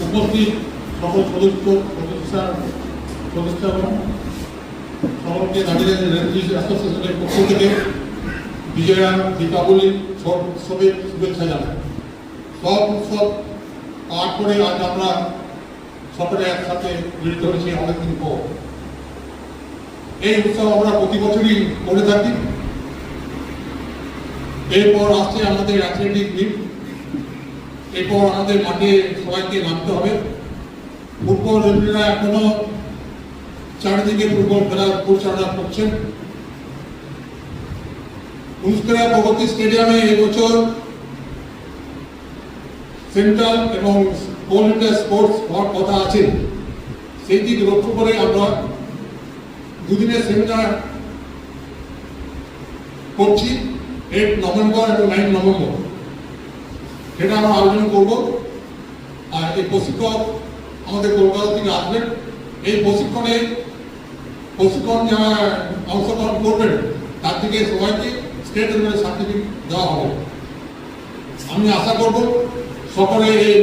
উপস্থিত সকল সদস্য প্রতিষ্ঠাগণ সকলকে দাঁড়িয়ে রেলওয়ে অ্যাসোসিয়েশনের পক্ষ থেকে বিজয়া দীপাবলির ছট উৎসবের শুভেচ্ছা জানাই। সব উৎসব পার করে আজ আমরা সকলে একসাথে মিলিত হয়েছি অনেকদিন পর। এই উৎসব আমরা প্রতি বছরই করে থাকি। এরপর আসছে আমাদের অ্যাথলেটিক মিট, এরপর আমাদের মাঠে সবাইকে নামতে হবে। ফুটবল রেফারিরা এখনো চারিদিকে ফুটবল খেলার পরিচালনা করছেন। পুষ্করা প্রগতি স্টেডিয়ামে এবছর সেন্ট্রাল এবং অল ইন্ডিয়া স্পোর্টস হওয়ার কথা আছে। সেই দিক লক্ষ্য করে আমরা দুদিনের সেমিনার করছি 8 নভেম্বর এবং 9 নভেম্বর। সেটা আমরা আলোচনা করব। আর এই প্রশিক্ষক আমাদের কলকাতা থেকে আসবেন। এই প্রশিক্ষণ যারা অংশগ্রহণ করবেন তার থেকে সবাইকে স্টেট লেভেলের সার্টিফিকেট দেওয়া হবে। আমি আশা করব সকলে এই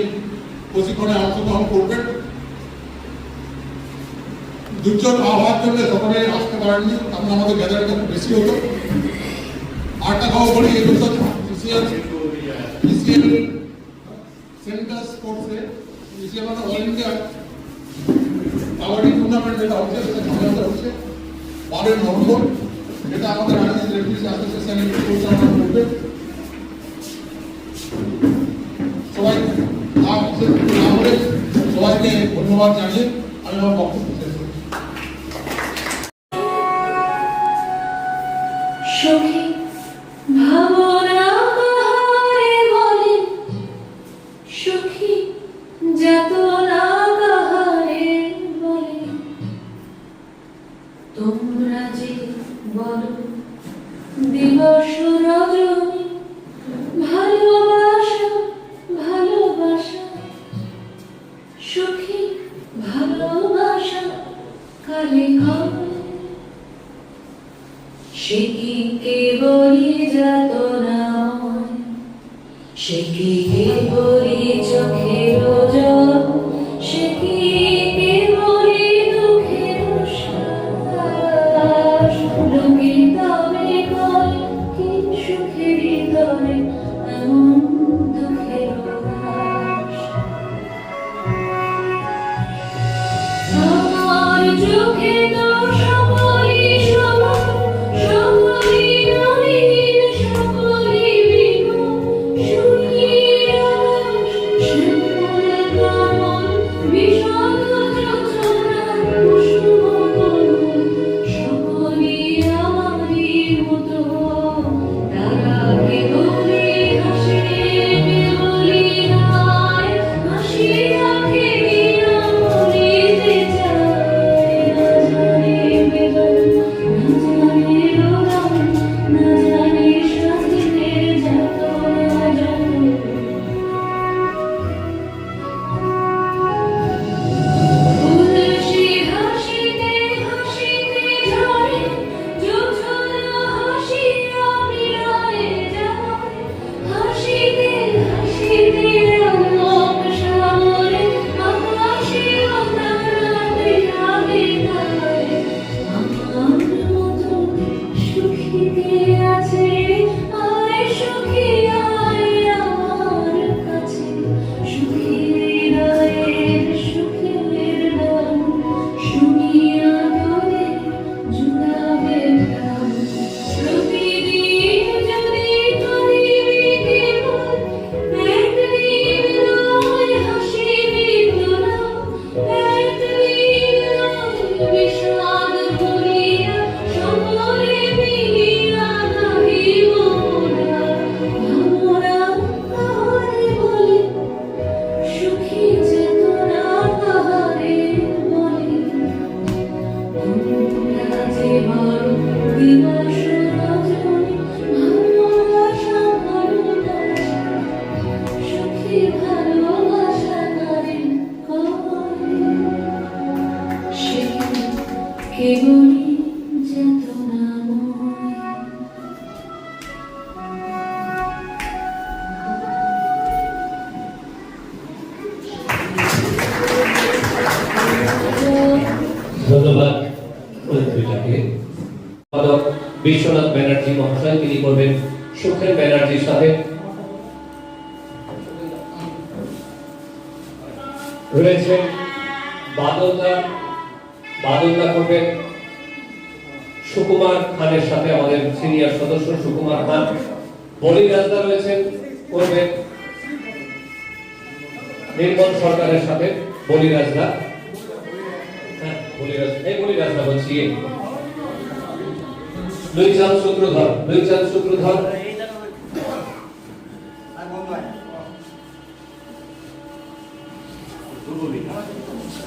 প্রশিক্ষণে অংশগ্রহণ করবেন। দুর্যোগ আবহাওয়ার জন্য সকলে আসতে পারেননি, কারণ আমাদের গ্যাদারিংটা খুব বেশি হতো। আরেকটা খবর বলি, এই বছর সেন্ট্রাল স্পোর্টসে অল ইন্ডিয়া কাবাডি টুর্নামেন্ট যেটা হচ্ছে সেটা ঝামেলা হচ্ছে 12 নভেম্বর। এটা আমাদের রাজনীতি রেফারিজ অ্যাসোসিয়েশনের পরিচালনা করবে। সবাইকে ধন্যবাদ জানিয়ে আমি আমার বক্তব্য শেষ করছি। সখী ভাবনা কাহারে বলে, সখী যাতনা কাহারে বলে, তোমরা যে বলো দিবস রজনী, ভালোবাসা ভালোবাসা, সখী ভালোবাসা কালে হয়, সে কি কেবলই যাতনাময়, সে কি কেবলই চোখের জল, সে কি কেবলই দুঃখের শ্বাস, লোকে তবে কয় কি সুখের তরে এমন দুঃখের উল্লাস। আমার চোখে তো সকলই সমান, সকলই নবীন, সকলই বিমল, সুনীল শ্যামল কমল, বিশদ যোজনা কুসুম কমল, সকলই আমারই মতো। তারা কেবলই হাসে, কেবলই হায়, হাসি রাখে না বলিতে চায়, না জানে ধন্যবাদ অতিথিটাকে। সম্পাদক বিশ্বনাথ ব্যানার্জি মহাশয়, তিনি করবেন সুখেন ব্যানার্জির সাথে। রয়েছেন বাদলদা করবেন সুকুমার খানের সাথে, আমাদের সিনিয়র সদস্য সুকুমার খান। বলি রাজদা রয়েছেন, করবেন নির্মল সরকারের সাথে বলি রাজদা। হ্যাঁ, বলি রাজদা বলছি। লুইচাঁদ সূত্রধর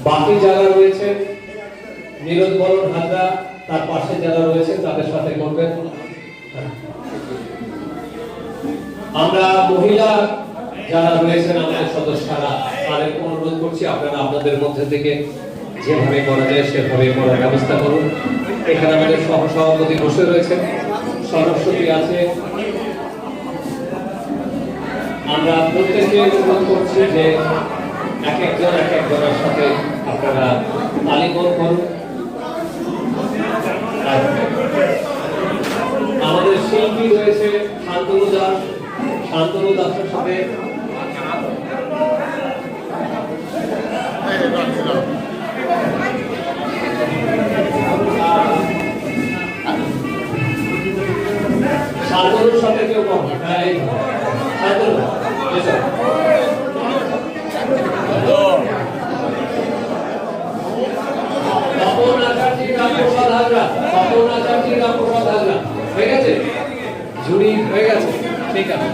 বাকি যারা রয়েছেন, নীরদ বরণ হাজরা, তার পাশে যারা রয়েছেন তাদের সাথে করবেন। আমরা মহিলা যারা রয়েছেন আমাদের সদস্যরা, তাদের অনুরোধ করছি আপনারা আপনাদের মধ্যে থেকে যেভাবে করা যায় সেভাবে করার ব্যবস্থা করুন। এখানে আমাদের সহসভাপতি বসে রয়েছেন, সরস্বতী আছে। আমরা প্রত্যেকে অনুরোধ করছি যে এক একজনের সাথে আপনারা তালিকন করুন। আমাদের শিল্পী রয়েছে শান্তনু দাসের সাথে শান্তনুর সাথে কেউ করবে। শান্তনু তপন আচার্য রামপ্রসাদ হাজরা হয়ে গেছে, জুড়ি হয়ে গেছে, ঠিক আছে।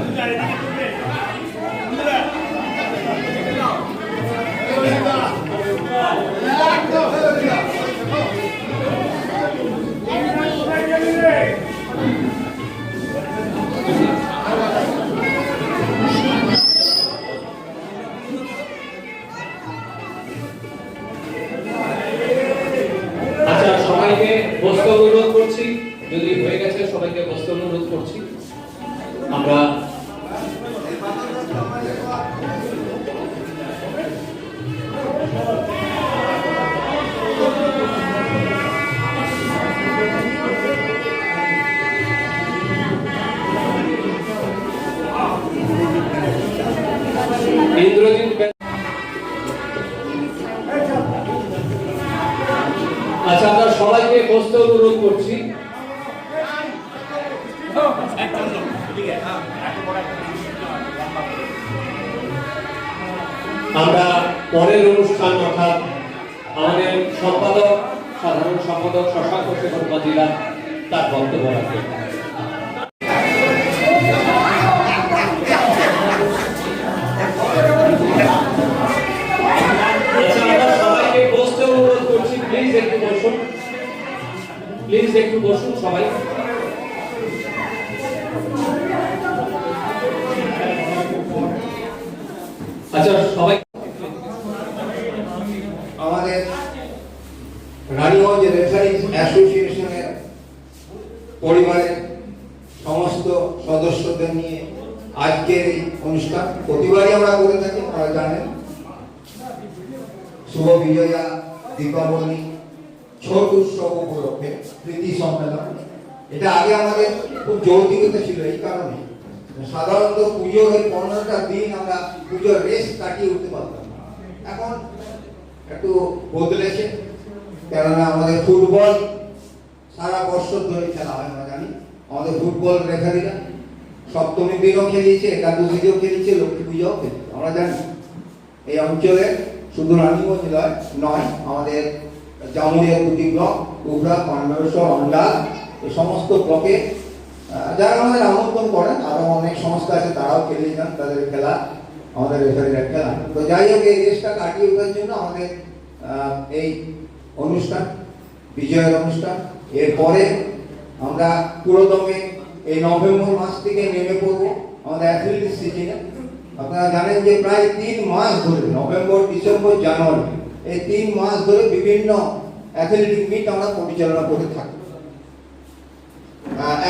আচ্ছা, সবাইকে বসতে অনুরোধ করছি, যদি হয়ে গেছে সবাইকে বসতে অনুরোধ করছি। আমরা ইন্দ্রজিৎ, আচ্ছা আমরা সবাইকে বসতে অনুরোধ করছি। আমরা পরের অনুষ্ঠান অর্থাৎ আমাদের সাধারণ সম্পাদক শশাঙ্ক শেখর মজিলা তার বক্তব্য রাখবেন। সবাইকে বসতে অনুরোধ করছি, প্লিজ একটু বসুন সবাই। আচ্ছা সবাই, আমাদের রানীগঞ্জ রেফারিজ অ্যাসোসিয়েশনের পরিবারের সমস্ত সদস্যদের নিয়ে আজকের এই অনুষ্ঠান প্রতিবারই আমরা করে থাকি, আপনারা জানেন। শুভ বিজয়া, দীপাবলি, ছোট উৎসব উপলক্ষে প্রীতি সম্মেলন। এটা আগে আমাদের খুব যৌক্তিকতা ছিল এই কারণে, সাধারণত পুজোর 15টা দিন আমরা পুজোর রেস কাটিয়ে উঠতে পারতাম। এখন একটু বদলেছে, কেননা আমাদের ফুটবল সারা বছর ধরে খেলা হয়, আমরা জানি। আমাদের ফুটবল রেফারিরা সপ্তমীর দিনও খেলিয়েছে, একাদশীতেও খেলিয়েছে, লক্ষ্মী পুজোও খেলিয়েছে, আমরা জানি। এই অঞ্চলে শুধু রানীগঞ্জ নয়, আমাদের জামুরিয়ার 2টি ব্লক, উবরা, পান্ডবেশ্বর, অন্ডাল, এই সমস্ত ব্লকে যারা আমাদের আমন্ত্রণ করেন, আরো অনেক সংস্থা আছে, তারাও খেলিয়ে যান তাদের খেলা, আমাদের রেফারিরা খেলা। তো যাই হোক, এই রেসটা কাটিয়ে ওঠার জন্য আমাদের এই অনুষ্ঠান, বিজয়ের অনুষ্ঠান। এরপরে আমরা পুরোদমে এই নভেম্বর মাস থেকে নেমে পড়বো আমাদের অ্যাথলেটিক্স সিজনে। আপনারা জানেন যে প্রায় 3 মাস ধরে, নভেম্বর, ডিসেম্বর, জানুয়ারি, এই 3 মাস ধরে বিভিন্ন অ্যাথলেটিক মিট আমরা পরিচালনা করে থাকি।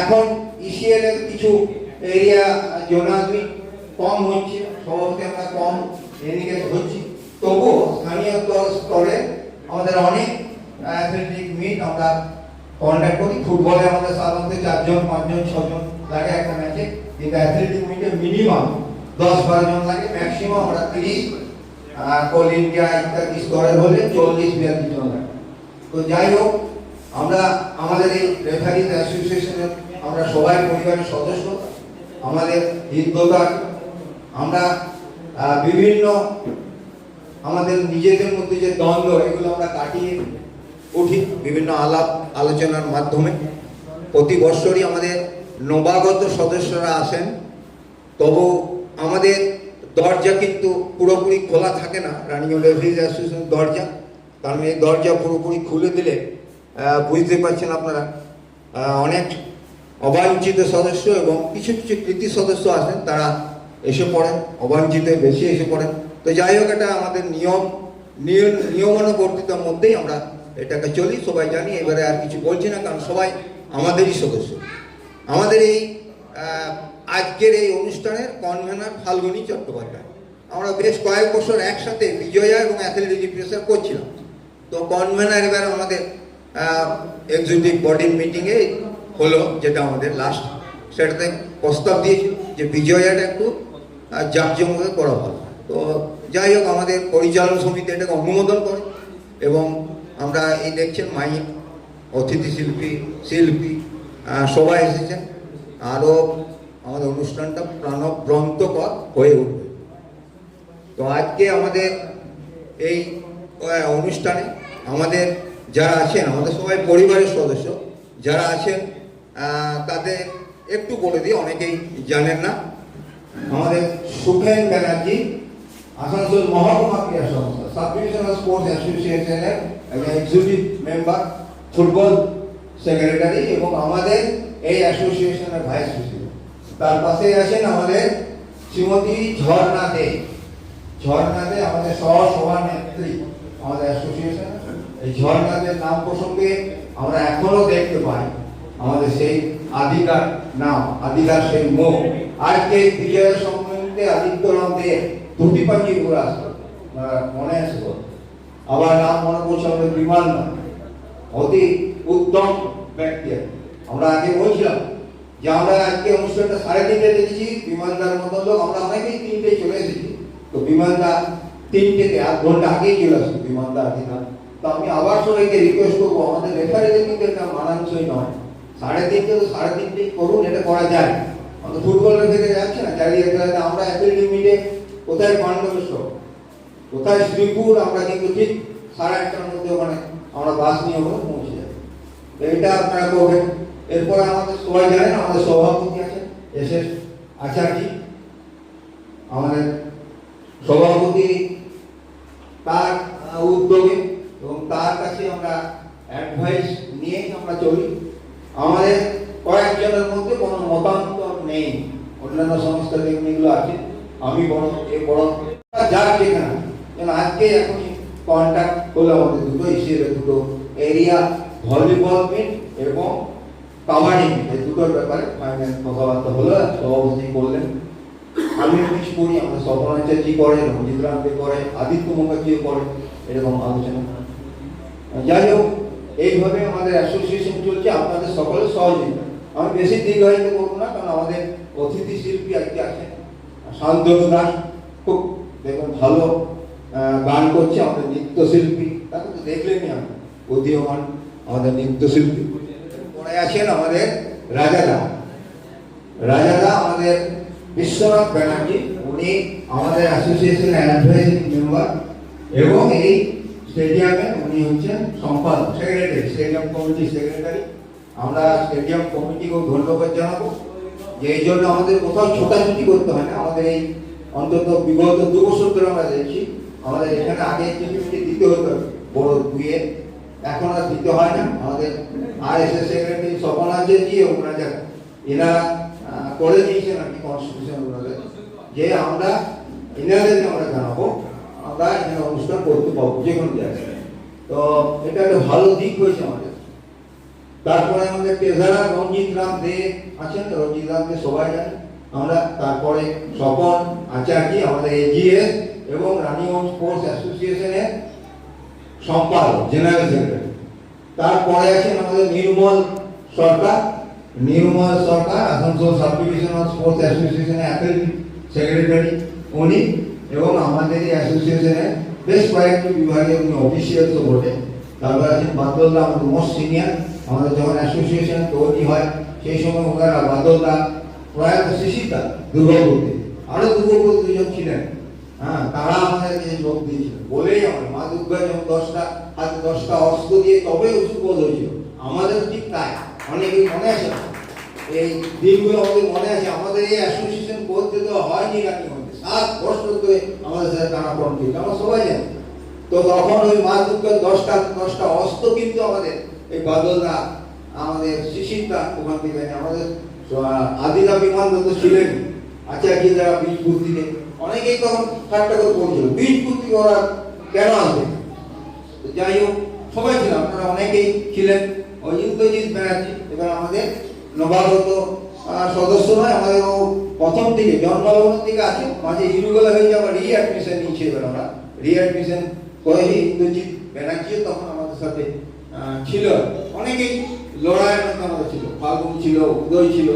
এখন ইসিএল এর কিছু এরিয়া জোনাল মিট কম হচ্ছে, সভাপতি আমরা কম এনিগেজ হচ্ছি, তবুও স্থানীয় স্তরে আমরা আমাদের অনেক অ্যাথলেটিক মিট আমরা কন্ডাক্ট করি। ফুটবলে আমাদের সাধারণত 4 জন 5 জন 6 জন লাগে একটা ম্যাচে, কিন্তু অ্যাথলেটিক মিটে মিনিমাম 10-12 জন লাগে, ম্যাক্সিমাম আমরা 30, আর অল ইন্ডিয়া ইত্যাদি স্তরের হলে 40-42 জন লাগে। তো যাই হোক, আমরা আমাদের এই রেফারিজ অ্যাসোসিয়েশনের আমরা সবাই পরিবারের সদস্য, আমাদের হিতদার, আমরা বিভিন্ন আমাদের নিজেদের মধ্যে যে দ্বন্দ্ব এগুলো আমরা কাটিয়ে উঠি বিভিন্ন আলাপ আলোচনার মাধ্যমে। প্রতি বছরই আমাদের নবাগত সদস্যরা আসেন, তবু আমাদের দরজা কিন্তু পুরোপুরি খোলা থাকে না, রানিগঞ্জ রেফারিজ অ্যাসোসিয়েশন দরজা, কারণ এই দরজা পুরোপুরি খুলে দিলে বুঝতে পারছেন আপনারা অনেক অবাঞ্ছিত সদস্য এবং কিছু কিছু কৃতি সদস্য আছেন, তারা এসে পড়েন, অবাঞ্ছিত বেশি এসে পড়েন। তো যাই হোক, এটা আমাদের নিয়মানুবর্তিতার মধ্যেই আমরা এটাকে চলি, সবাই জানি। এবারে আর কিছু বলছি না, কারণ সবাই আমাদেরই সদস্য। আমাদের এই আজকের এই অনুষ্ঠানের কনভেনার ফাল্গুনী চট্টোপাধ্যায়। আমরা বেশ কয়েক বছর একসাথে বিজয়া এবং অ্যাথলেটিক প্রেসার করছিলাম। তো কনভেনার এবার আমাদের এক্সিকিউটিভ বডির মিটিংয়ে হলো, যেটা আমাদের লাস্ট, সেটাতে প্রস্তাব দিয়েছি যে বিজয়াটা একটু জাঁকজমকে করা ভালো। তো যাই হোক, আমাদের পরিচালন সমিতি এটাকে অনুমোদন করে এবং আমরা এই দেখছেন মাইক, অতিথি শিল্পী সবাই এসেছেন। আরও আমাদের অনুষ্ঠানটা প্রাণবন্তকর হয়ে উঠবে। তো আজকে আমাদের এই অনুষ্ঠানে আমাদের যারা আছেন, আমাদের সবাই পরিবারের সদস্য যারা আছেন, তাদের একটু বলে দিই, অনেকেই জানেন না। আমাদের সুখেন ব্যানার্জি আসানসোল মহকুমা ক্রীড়া সংস্থা সাব ডিভিশনাল স্পোর্টস অ্যাসোসিয়েশনের এক্সিকিউটিভ মেম্বার, ফুটবল সেক্রেটারি এবং আমাদের এই অ্যাসোসিয়েশনের ভাইস প্রেসিডেন্ট। তার পাশে আছেন আমাদের শ্রীমতী ঝর্ণা দে। আমাদের সভানেত্রী আমাদের অ্যাসোসিয়েশন। এই ঝর্ণাদের নাম প্রসঙ্গে আমরা এখনো দেখতে পাই আমাদের সেই আদিকার নাম, আদিকার সেই মুখ। আজকে বিজয়ের সম্বন্ধে আদিত্যরাম দে দুটি পাখি ঘুরে আসতো, মনে আছে তো? আবার নাম মনে পড়ছে আমাদের বিমান, অতি উত্তম ব্যক্তি। আমরা আগে বলছিলাম যে আমরা আজকে অনুষ্ঠানটা 3:30 দেখেছি, বিমানদার মতো লোক আমরা অনেকেই 3টে চলে এসেছি। তো বিমানদা 3টেতে আধ ঘন্টা আগেই চলে আসতো, বিমানদা আগে না। তো আমি আবার সবাইকে রিকোয়েস্ট করবো, আমাদের রেফারিদের কিন্তু এটা মানানসই নয়। 3:30 তো 3:30 করুন, এটা করা যায়। আমাদের ফুটবল রেফারি যাচ্ছে না, চালিয়ে রেখে আমরা অ্যাথলেটিক মিটে কোথায় পাণ্ডবেশ্বর, কোথায় শ্রীপুর, আমরা কিন্তু ঠিক 1:30টার মধ্যে ওখানে আমরা বাস নিয়ে ওখানে পৌঁছে যাই। তো এটা আপনারা করবেন। এরপরে আমাদের সবাই জানেন আমাদের সভাপতি আছেন এসএস আচার্য, আমাদের সভাপতি, তার উদ্যোগে এবং তার কাছে আমরা অ্যাডভাইস নিয়ে আমরা চলি। আমাদের কয়েকজনের মধ্যে কোনো মতান্তর নেই, অন্যান্য সংস্থা যেগুলো আছে, আমি বড় এ বড় যার যেখানে, যেন আজকে এখনই কন্ট্যাক্ট হলো আমাদের দুটো হিসেবে, দুটো এরিয়া ভলিবল মিট এবং কাবাডি মিট, এই দুটোর ব্যাপারে ফাইনাল কথাবার্তা হলো, সভাপতি করলেন। আমি কিছু করি, আমরা সর্বনাচার্যি করে, রঞ্জিত রামকে করে, আদিত্য মুখার্জি করে, এরকম আলোচনা। যাই হোক, এইভাবে আমাদের অ্যাসোসিয়েশন চলছে আপনাদের সকলের সহযোগিতা। আমি বেশি দীর্ঘায়িত করবো না, কারণ আমাদের অতিথি শিল্পী আজকে আছেন শান্তনু দাস, খুব দেখুন ভালো গান করছে, আমাদের নৃত্যশিল্পী, তাকে তো দেখলেনি আমি, উদীয়মান আমাদের নৃত্যশিল্পী। পরে আছেন আমাদের রাজাদা আমাদের বিশ্বনাথ ব্যানার্জি, উনি আমাদের অ্যাসোসিয়েশনের অ্যাডভাইজিং মেম্বার এবং এই স্টেডিয়ামে উনি হচ্ছেন সম্পাদক, সেক্রেটারি, স্টেডিয়াম কমিটি সেক্রেটারি। আমরা স্টেডিয়াম কমিটিকেও ধন্যবাদ জানাবো যে এই জন্য আমাদের কোথাও ছোটাছুটি করতে হয় না। আমাদের এই অন্তত বিগত 2 বছর ধরে আমরা দেখছি আমাদের এখানে আগে টিকিট দিতে হতো বড় দুয়ে, এখন আর দিতে হয় না। আমাদের আরএসএস সেক্রেটারি স্বপনাচার্যি এবং এনারা করে দিয়েছেন আর কি কনস্টিটিউশন অনুযায়ী, যে আমরা এনাদেরকে আমরা জানাবো আমরা এখানে অনুষ্ঠান করতে পারবো যে কোনো জায়গায়। তো এটা একটা ভালো দিক হয়েছে আমাদের। তারপরে আমাদের ট্রেজারার রঞ্জিত রাম দে আছেন, রঞ্জিত রাম দে সবাই জানেন আমরা। তারপরে স্বপন আচার্য আমাদের এজিএস এবং রানিগঞ্জ স্পোর্টস অ্যাসোসিয়েশনের সম্পাদক জেনারেল সেক্রেটারি। তারপরে আছেন আমাদের Nirmal Sarkar Asansol sub division of sports অ্যাসোসিয়েশনের অ্যাথলেটিক সেক্রেটারি উনি, এবং আমাদের এই অ্যাসোসিয়েশনের বেশ কয়েকটি বিভাগে উনি অফিসিয়ালসও বটে। তারপর আছেন বাদলদা, আমাদের মোস্ট সিনিয়র। আমাদের যখন অ্যাসোসিয়েশন তৈরি হয় সেই সময় ওনারা বাদলদা, প্রয়াত শিশিরদা, দুর্গাপুরী, আরো দুর্গাপুর দুজন ছিলেন, হ্যাঁ, তারা আমাদেরকে যোগ দিয়েছিলেন। বলেই আমার মা দুর্গা যখন 10টা অস্ত্র দিয়ে তবে উৎসব হয়েছিল, আমাদের ঠিক তাই। অনেকেই মনে আছে এই দিনগুলো, আমাদের মনে আছে। আমাদের এই অ্যাসোসিয়েশন করতে তো হয়নি রানীগঞ্জে, 7 বছর ধরে আমাদের সাথে টানাপড়ন ছিল, আমরা সবাই জানি। তো তখন ওই মা দুর্গার 10টা অস্ত্র কিন্তু আমাদের এই বাদলদা, আমাদের শিশিরদা ওখান থেকে, আমাদের আদিদা বিমান তো ছিলেন, আচার্যরা বীজপুর থেকে, অনেকেই তখন ঠাট্টা করে বলছিল বীজপুর থেকে ওরা কেন আসবে। যাই হোক, সবাই ছিলাম, আপনারা অনেকেই ছিলেন। ওই ইন্দ্রজিৎ ব্যানার্জি এবার আমাদের নবাগত সদস্য নয়, আমাদের ও প্রথম থেকে জন্মলগ্ন থেকে আছে, মাঝে ইরুগুলা হয়ে যাওয়া রিঅ্যাডমিশন নিয়েছে। এবার আমরা রিঅ্যাডমিশন করেছি। ইন্দ্রজিৎ ব্যানার্জি তখন আমাদের সাথে ছিল। অনেকেই লড়াইয়ের মধ্যে আমাদের ছিল, ফাল্গুন ছিল, উদয় ছিল,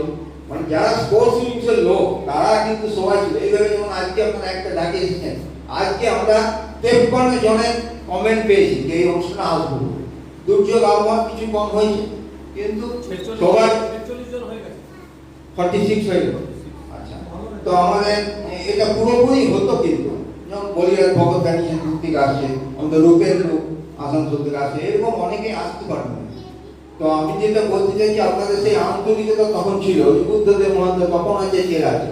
মানে যারা স্পোর্টস উইংসের লোক তারা কিন্তু সবাই ছিল। এইভাবে যেমন আজকে আপনারা একটা ডাকে এসেছেন, আজকে আমরা 53 জনের কমেন্ট পেয়েছি যে এই অনুষ্ঠানে আসবো। দুর্যোগ আবহাওয়া কিছু কম হয়েছে, কিন্তু সবাই 46 হয়ে গেল। আচ্ছা, তো আমাদের এটা পুরোপুরি হতো, কিন্তু যেমন বলিয়ার ভগত জানিয়েছেন দূর থেকে আসছে, আমাদের রূপের লোক আসানসোল থেকে আসছে, এরকম অনেকে আসতে পারবে। তো আমি যেটা বলতে চাইছি, আপনাদের সেই আন্তরিকতা তখন ছিল। বুদ্ধদেব মহান্ত তখন আছে, চেরা আছে,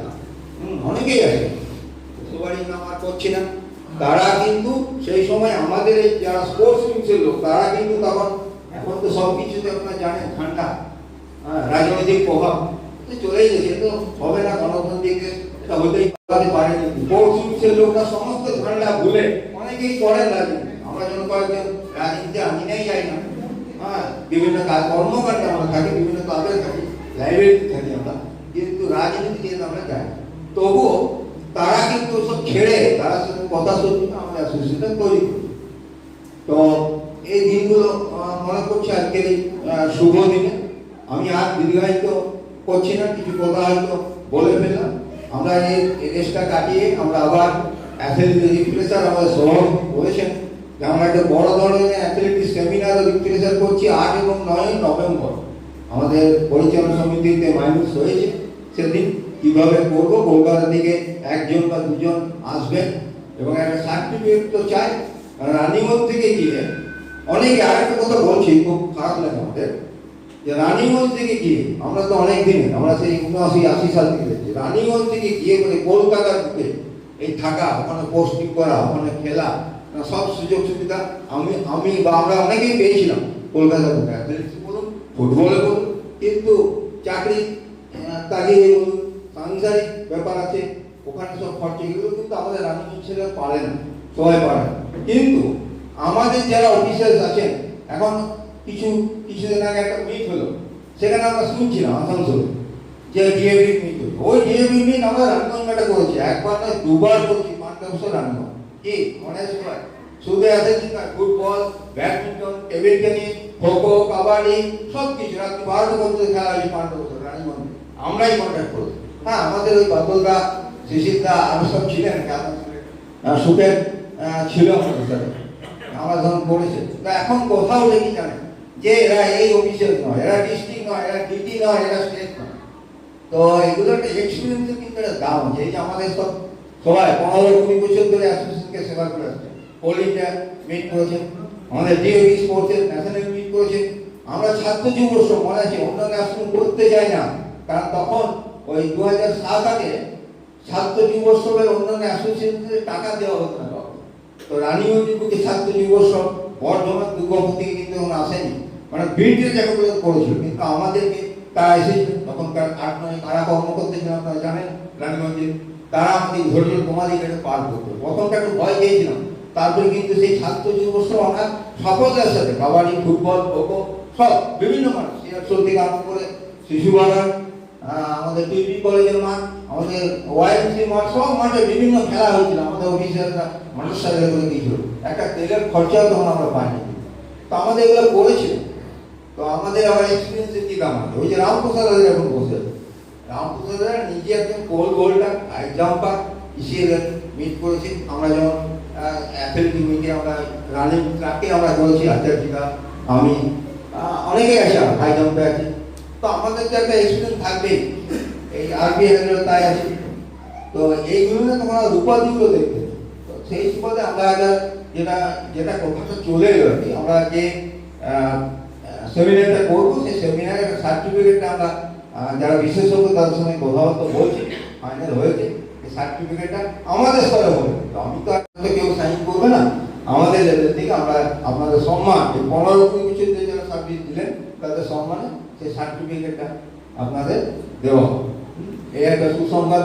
অনেকেই আছে, সবারই নাম আর করছি না। তারা কিন্তু সেই সময় আমাদের এই যারা স্পোর্টস উইংসের লোক, তারা কিন্তু তখন, এখন তো সব কিছুতে আপনারা জানেন ঠান্ডা, রাজনৈতিক প্রভাব চলেই গেছে, তো হবে না, গণতান্ত্রিক এটা হতেই পারেনি। স্পোর্টস উইংসের লোকরা সমস্ত ঠান্ডা ভুলে অনেকেই করেন রাজনীতি। আমরা যখন কয়েকজন রাজনীতিতে আমি নেই যাই না, হ্যাঁ, বিভিন্ন কর্মকাণ্ডে আমরা থাকি, বিভিন্ন কাজে থাকি, লাইব্রেরিতে থাকি আমরা, কিন্তু রাজনীতি যেহেতু আমরা যাই, তবুও তারা কিন্তু সব ছেড়ে তারা সাথে কথা শুনছি, আমরা অ্যাসোসিয়েশন তৈরি করি। তো এই দিনগুলো মনে করছি আজকের এই শুভ দিনে। আমি আর দীর্ঘায়িত করছি না, কিছু কথা হয়তো বলে ফেললাম। আমরা এই রেসটা কাটিয়ে আমরা আবার অ্যাথলেটিক রিফ্রেশার, আমাদের সভাপতি বলেছেন যে আমরা একটা বড় ধরনের অ্যাথলেটিক সেমিনার রিফ্রেশার করছি 8 এবং 9 নভেম্বর। আমাদের পরিচালনা সমিতিতে মাইনুস হয়েছে, সেদিন কিভাবে করবো, কলকাতা থেকে 1জন বা 2জন আসবেন, এবং একটা সার্টিফিকেট তো চাই। রানীগঞ্জ থেকে গিয়ে অনেকে, আরেকটা কথা বলছি, খুব খারাপ লাগে আমাদের, যে রানীগঞ্জ থেকে গিয়ে আমরা তো অনেক দিন, আমরা সেই 79-80 সাল থেকে দেখছি, রানীগঞ্জ থেকে গিয়ে করে কলকাতার বুকে এই থাকা, ওখানে পোস্টিং করা, ওখানে খেলা, সব সুযোগ সুবিধা আমি বা আমরা অনেকেই পেয়েছিলাম কলকাতার বুকে, অ্যাথলেটিক্স বলুন, ফুটবলে বলুন, কিন্তু চাকরি তাগিয়ে বলুন, সাংসারিক ব্যাপার আছে, ওখানে সব খরচা, এগুলো কিন্তু আমাদের রানীগঞ্জ ছেলে পারে না, সবাই পারে না। কিন্তু আমাদের যারা অফিসার্স আছেন, এখন কিছুদিন আগে একটা মিট হলো, সেখানে আমরা শুনছিলাম আসানসোলে যে ডিএবি মিট হলো। ওই ডিএবি মিট আমরা রানীগঞ্জ মেটা করেছি, একবার নয় 2বার করেছি, 5টা বছর রানীগঞ্জ। কি মনে আছে সবাই? শুধু অ্যাথলেটিক্স না, football, badminton, table tennis, kho kho, kabaddi, সব কিছু রাত্রি 12টা পর্যন্ত খেলা হয়েছে 5টা বছর রানীগঞ্জে, আমরাই কন্ট্যাক্ট করেছি। হ্যাঁ, আমাদের ওই বাদলদা, শিশিরদা আরো সব ছিলেন, সুখের ছিল আমাদের সাথে, আমরা যখন করেছে। তো এখন কোথাও দেখি জানেন যে এরা এই অফিসিয়াল নয়, এরা ডিস্ট্রিক্ট নয়, এরা ডিটি নয়, এরা স্টেট নয়। তো এগুলো একটা এক্সপিরিয়েন্সের কিন্তু একটা দাম আছে। এই যে আমাদের সবাই 15-20 বছর ধরে অ্যাসোসিয়েশনকে সেবা করে আসছে, অল ইন্ডিয়া মিট করেছেন, আমাদের ডিওবি স্পোর্টসের ন্যাশনাল মিট করেছেন। আমরা ছাত্র যুব মনে আছে, অন্যান্য অ্যাসোসিয়েশন করতে যাই না, কারণ তখন ওই 2007-8 ছাত্র যুব উৎসবের অন্যান্য অ্যাসোসিয়েশনদের টাকা দেওয়া হতো না। তো রানীগঞ্জের বুকে ছাত্র যুব উৎসব বর্ধমান দুর্গাপুর থেকে কিন্তু এখন আসেনি, মানে বিলটির জায়গা করেছিল, কিন্তু আমাদেরকে তারা এসেছিল তখনকার 8-9 কারা কর্মকর্তা ছিলেন, আপনারা জানেন রানীগঞ্জে, তারা আমাদের ধৈর্য তোমাদের এখানে পার করতো। প্রথমটা একটু ভয় পেয়েছিলাম, তারপরে কিন্তু সেই ছাত্র যুব উৎসব আমরা সফলতার সাথে কাবাডি, ফুটবল, খোখো সব বিভিন্ন মানুষ, সিরাজগঞ্জ থেকে আরম্ভ করে শিশু বাগান, আমাদের টিউবি কলেজের মাঠ, আমাদের ওয়াইএমসি মাঠ সব মাঠে বিভিন্ন খেলা হয়েছিল, আমাদের অফিসাররা মানুষ সাথে করে দিয়েছিল, একটা তেলের খরচাও তখন আমরা পাইনি। তো আমাদের এগুলো করেছিল। তো আমাদের আবার এক্সপিরিয়েন্সের কি দাম আছে, ওই যে রামপ্রসাদ এখন বসে রামপ্রসাদ নিজে একজন pole vaulter, high jumper, ECL meet করেছি। আমরা যেমন অ্যাথলেটিক মিটে আমরা রানিং ট্র্যাকে আমরা করেছি, আধ্যাত্মিকা আমি অনেকেই আছে, হাই জাম্পে আছে। তো আমাদের তো একটা এক্সপিরিয়েন্স থাকবেই, এই আরবি হ্যান্ডেল তাই আছে। তো এইগুলো না তোমরা উপাধিগুলো দেখবে। তো সেই সুবাদে আমরা যেটা যেটা কথাটা চলে এলো আর কি, আমরা যে সেমিনারটা করবো সেই সেমিনারের সার্টিফিকেটটা আমরা যারা বিশেষজ্ঞ তাদের সঙ্গে কথাবার্তা বলছি, ফাইনাল হয়েছে। এই সার্টিফিকেটটা আমাদের স্তরে হবে, তো আমি তো আর কেউ সাইন করবে না, আমাদের লেভেল থেকে আমরা আপনাদের সম্মান, এই 15-20 বছর যারা সার্ভিস দিলেন তাদের সম্মানে সেই সার্টিফিকেটটা আপনাদের দেওয়া হবে। এই একটা সুসংবাদ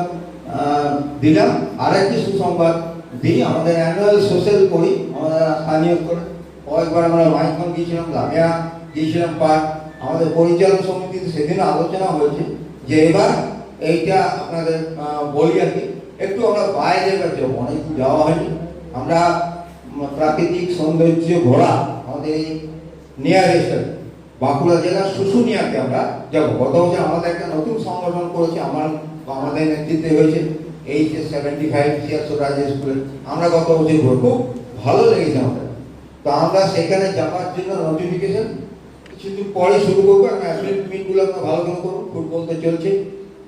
দিলাম। আরেকটি সুসংবাদ দিই, আমাদের অ্যানুয়াল সোশ্যাল করি আমরা স্থানীয় করে, কয়েকবার আমরা মাইকন গিয়েছিলাম, লামিয়া গিয়েছিলাম পার্ক। আমাদের পরিচালন সমিতিতে সেদিন আলোচনা হয়েছে যে এবার এইটা আপনাদের বলি আর কি, একটু আমরা বাইরে যাবো, অনেক যাওয়া হয়নি। আমরা প্রাকৃতিক সৌন্দর্য ঘোরা আমাদের এই নিয়ারেস্ট বাঁকুড়া জেলার শুশুনিয়াতে আমরা যাবো। গত বছর আমাদের একটা নতুন সংগঠন করেছে, আমাদের নেতৃত্বে হয়েছে HS75 সিয়ারসোরাজ স্কুলে। আমরা গত বছর ঘুরবো, ভালো লেগেছে আমাদের। তো আমরা সেখানে যাওয়ার জন্য নোটিফিকেশন কিছুদিন পরে শুরু করবো। আমি অ্যাথলেটিক মিটগুলো আমরা ভালো করে করবো, ফুটবল তো চলছে,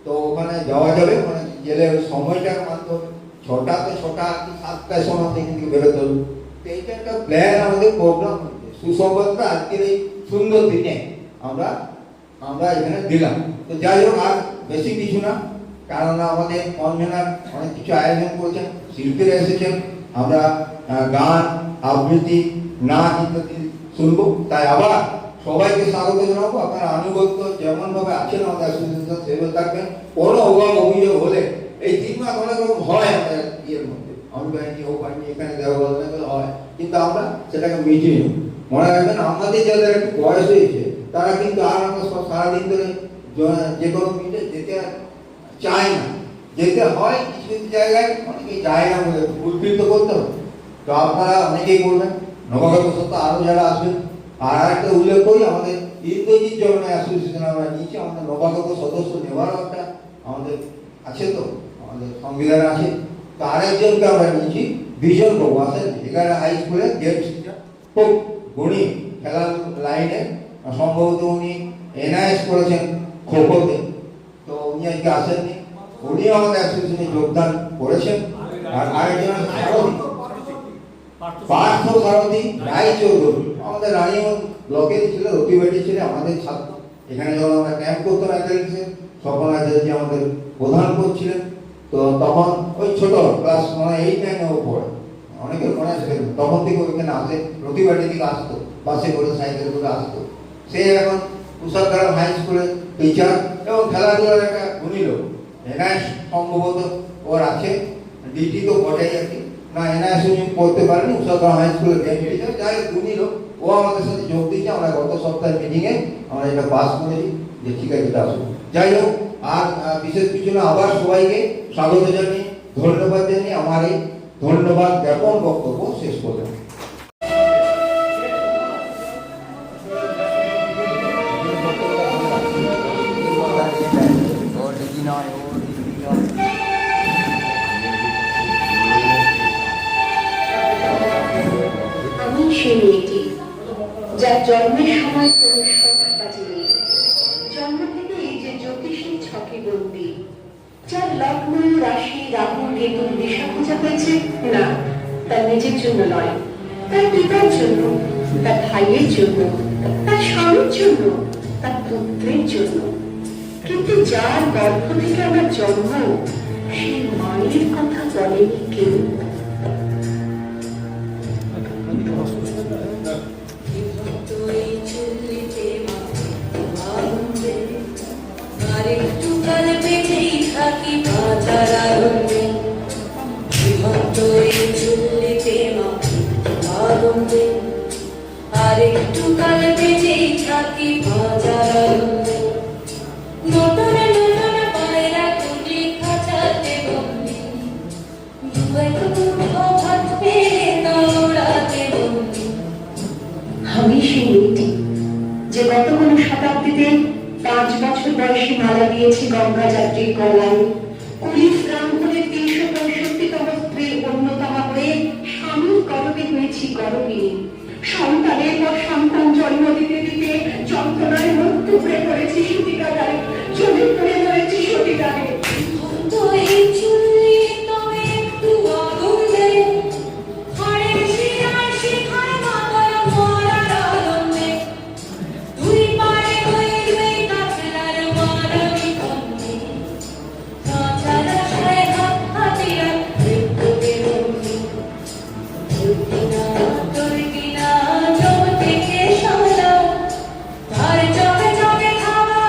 তো ওখানে যাওয়া যাবে। মানে গেলে ওই সময়টা মাত্র 6টা তো 6টা কি 7টায় সময় থেকে বেরোতে হবে। তো এইটা একটা প্ল্যান আমাদের প্রোগ্রাম, সুসংবাদটা আজকের এই সুন্দর দিনে আমরা এখানে দিলাম। তো যাই হোক, আর বেশি কিছু না, কারণ আমাদের কনভেনার অনেক কিছু আয়োজন করেছেন, শিল্পীরা এসেছেন, আমরা গান, আবৃত্তি, নাচ ইত্যাদি শুনবো। তাই আবার সবাইকে স্বাগত জানাবো। আপনারা আনুগত্য যেমন ভাবে আছেন আমাদের অ্যাসোসিয়েশন সেভাবে থাকবেন। কোনো অভিযোগ হলে এই 3 মাস অনেক রকম হয় আমাদের ইয়ের মধ্যে, আমি পাইনি ও পাইনি এখানে দেওয়া হয়, কিন্তু আমরা সেটাকে মিটিয়ে নেব। মনে রাখবেন, আমাদের যাদের একটু বয়স হয়েছে তারা কিন্তু আর আমরা সারাদিন ধরে যে কোনো মিটে যেতে চায় না, যেতে হয় কিছু কিছু জায়গায়, অনেকেই যায় না বলে উদ্বৃত্ত করতে হবে। তো আপনারা অনেকেই বলবেন, নবাগত সত্য আরো যারা আসবেন। আর একটা উল্লেখ করি, আমাদের ইন্দ্রজিৎ জন্ম অ্যাসোসিয়েশন আমরা নিয়েছি, আমাদের নবাগত সদস্য নেওয়ারও একটা আমাদের আছে, তো আমাদের সংবিধান আছে। তো আরেকজনকে আমরা নিয়েছি, বিজন বাবু আছেন, এখানে হাই স্কুলে গেম টিচার, খুব গুণী খেলার লাইনে, সম্ভবত উনি NIS করেছেন খোখোতে। তো উনি আজকে আসেননি, উনি আমাদের অ্যাসোসিয়েশনে যোগদান করেছেন। আর আরেকজন পার্থ সারথী রায়চৌধুরী, আমাদের রানীগঞ্জ ব্লকের ছিল, রতিবাটি ছিল আমাদের ছাত্র। এখানে যখন আমরা ক্যাম্প করতাম অ্যাথলেটিক্সে, স্বপন আচার্য আমাদের প্রধান কোচ ছিলেন। তো তখন ওই ছোট ক্লাস 8-9 পড়ে, অনেকের মনে আছে, তখন থেকে ওইখানে আসে, রতিবাটি থেকে আসতো, বাসে করে সাইকেলে করে আসতো। সে এখন কুশালগ্রাম হাই স্কুলে টিচার এবং খেলাধুলার একটা গুণী লোক। NIS সম্ভবত ওর আছে, ডিটি তো বটেই আর কি, না NIS উনি পড়তে পারেনি, কুশালগ্রাম হাই স্কুলের গেম টিচার, যাই গুণী লোক। ও আমাদের সাথে যোগ দিয়েছে। আমরা গত সপ্তাহের মিটিংয়ে আমরা এটা পাস করেছি যে ঠিক আছে এটা আসবো। যাই হোক, আর বিশেষ কিছু না, আবার সবাইকে স্বাগত জানিয়ে ধন্যবাদ জানিয়ে আমার এই ধন্যবাদ জ্ঞাপন বক্তব্য শেষ করলাম। আমি সেই মেয়েটি যার জন্মের সময় কোনো শখ বাজেনি, জন্ম থেকে এই যে জ্যোতিষী ছকে বন্দি, যার লগ্ন রাশি রাহু কেতু দিশা খোঁজা হয়েছে না তার নিজের জন্য নয়, তার পিতার জন্য, তার ভাইয়ের জন্য, তার স্বামীর জন্য, তার পুত্রের জন্য। কিন্তু যার গর্ভ থেকে আমার জন্ম, সেই মায়ের কথা বলেনি কেউ। আরেকটু কাল বেঁচেই থাকি বাঁচার আনন্দে, জীবন্ত এই চুল্লিতে মাখি আনন্দে। আরেকটু কাল বেঁচেই থাকি বাঁচার আনন্দে। নতুন নতুন পায়রা কুটি খাঁচা 5 বছর বয়সী মালা দিয়েছি গঙ্গা যাত্রীর গলায়। 20 ব্রাহ্মণের 365তম স্ত্রীর অন্যতমা হয়ে স্বামীর গর্ভে হয়েছি গর্ভিণী। সন্তানের পর সন্তান জন্ম দিতে দিতে যন্ত্রণায় মুখ টুকরে পড়েছি সতীকাগারে, জমি পড়ে রয়েছি সতীকারে। তো এই চুল্লি তবে একটু আগুন দে, ঘরের শিরায় শিখায় মাতার মরার আনন্দে, দুই পারে হইবে কাফেলার মারামি কন্দে, কাঁচার আশায় হাত হাতিয়া মৃত্যুকে বন্দি। তোর কিনা জম থেকে সামলা, তার চোখে চোখে খাওয়া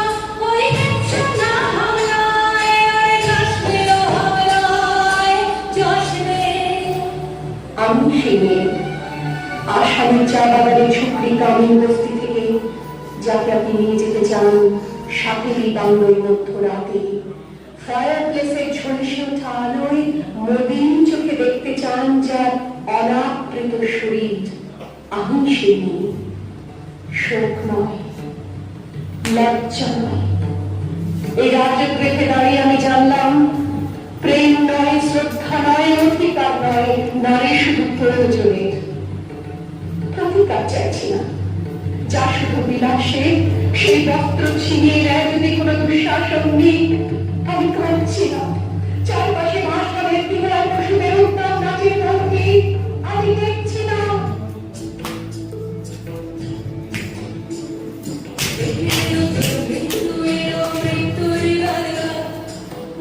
ওই দেখছো না হামলায়, আর কাশ্মীর হামলায় জশ্নে। আমি সেই মেয়ে, আসামি চা বাগানের ঝুঁকড়ি গ্রামীণ বস্তি থেকে, যাকে আপনি নিয়ে যেতে চান সাথেই বাংলোর মধ্যরাতে। ফায়ার প্লেসের ঝলসে ওঠা আলোয় মলিন চোখে দেখতে চান যার অনাবৃত শরীর। আমি সেই মেয়ে, শোক নয়, লজ্জা নয়। এই রাজগৃহে দাঁড়িয়ে আমি জানলাম প্রেম নয়, শ্রদ্ধা নয়, অধিকার নয়, নারী শুধু প্রয়োজনের। প্রতিকার চাইছি না, যা শুধু বিলাসে সেই বস্ত্র ছিনিয়ে নেয় যদি কোনো দুঃশাসন নিক। আমি কাঁদছি না, চারপাশে মাসকালের বিড়াল পশুদের উদ্যান নাচের ভঙ্গি আমি দেখছি না।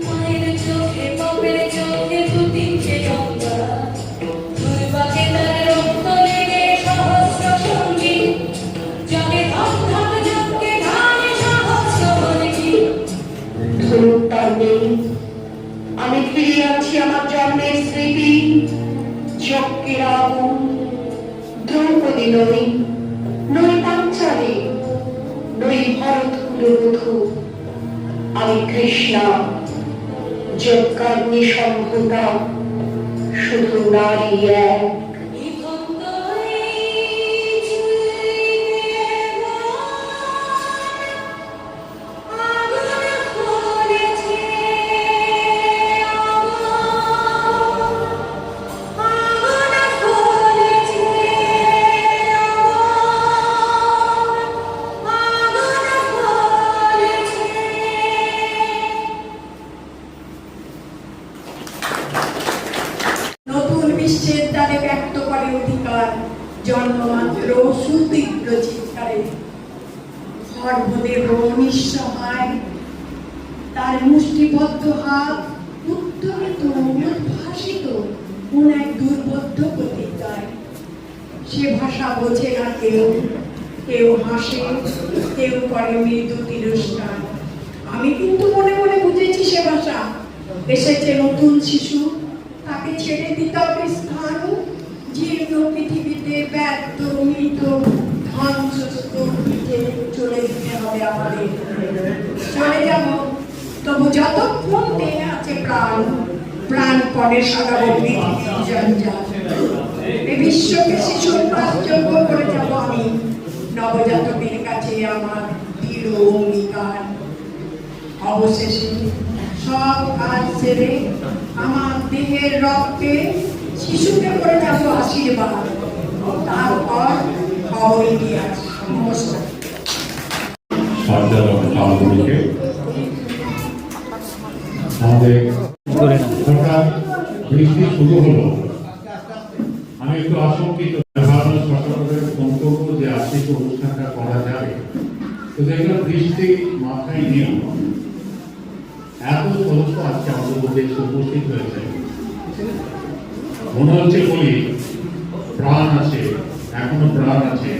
মায়ের চোখে বাপের চোখে দুদিকে গঙ্গা, দুই বাকে তার রক্ত লেগে সহস্র সঙ্গী, যাকে ধাপ ধাপ যাকে ধানে সহস্র বলকি। ধরুন তার নেই, আমি ফিরে আছি আমার জন্মের স্মৃতি, যজ্ঞের আগুন। দ্রৌপদী নই, নই পাঞ্চালী, নই ভরত কুলবধূ, আমি কৃষ্ণা। যজ্ঞাগ্নি সম্ভূতা, শুধু নারী এক। নিভন্ত এই চুল্লিতে আগুন ধরেছে, আগুন ধরেছে, আগুন ধরেছে। নতুন বিশ্বের দ্বারে ব্যক্ত করে অধিকার, জন্মমাত্র সুতীব্র চিৎকারে। সর্বদেব নিঃসহায়, তার মুষ্টিবদ্ধ হাত উত্তোলিত উদ্ভাসিত কোন এক দুর্বোধ্য প্রতিজ্ঞায়। সে ভাষা বোঝে না কেউ, কেউ হাসে, কেউ করে মৃদু তিরস্কার। আমি কিন্তু মনে মনে বুঝেছি সে ভাষা। এসেছে নতুন শিশু, তাকে ছেড়ে দিতে হবে স্থান। জীর্ণ পৃথিবীতে ব্যর্থ মৃত ধ্বংসস্ত পিঠে চলে যেতে হবে আমাদের। চলে যাব, তবু যতক্ষণ দেহে আছে প্রাণ, প্রাণপণে সারাবো পৃথিবীর জঞ্জাল। এ বিশ্বকে শিশুর প্রাশ্চর্য করে যাব আমি, নবজাতকের কাছে আমার দৃঢ় অঙ্গীকার। অবশেষে সব কাজ সেরে আমার দেহের রক্তে শিশুকে করে যাব আশীর্বাদ। তারপর হবে ইতিহাস। নমস্কার। আমাদের হঠাৎ বৃষ্টি শুরু হলো, আমি একটু আশঙ্কিত। সরকারের মন্তব্য যে আর্থিক অনুষ্ঠানটা করা যাবে, তো দেখলাম বৃষ্টি মাথায় নিয়ে এত সদস্য আজকে আমাদের মধ্যে উপস্থিত হয়েছে। মনে হচ্ছে বলি প্রাণ আছে, এখনো প্রাণ আছে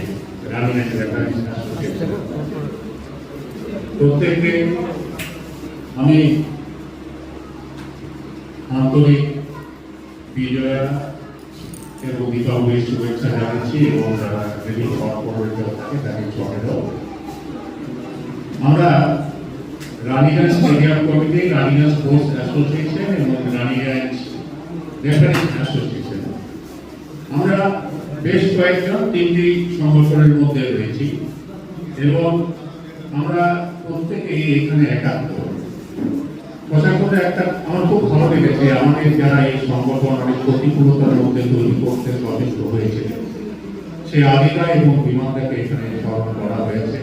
প্রত্যেককে আমি আন্তরিক বিজয়া এবং দীপাবলির শুভেচ্ছা জানাচ্ছি, এবং যারা যদি থাকে তাকে চলে দাও। আমরা Raniganj stadium committee, Raniganj sports association এবং রানীগঞ্জ রেফারেন্স অ্যাসোসিয়েশন, আমরা বেশ কয়েকজন তিনটি সংগঠনের মধ্যে রয়েছি, এবং আমরা প্রত্যেকেই এখানে একাত্ম। প্রশাসনে একটা আমার খুব ভালো লেগেছে, আমাদের যারা এই সংগঠন অনেক প্রতিকূলতার মধ্যে তৈরি করতে সচেষ্ট হয়েছে, সেই আদিকা এবং বিমানটাকে এখানে স্মরণ করা হয়েছে।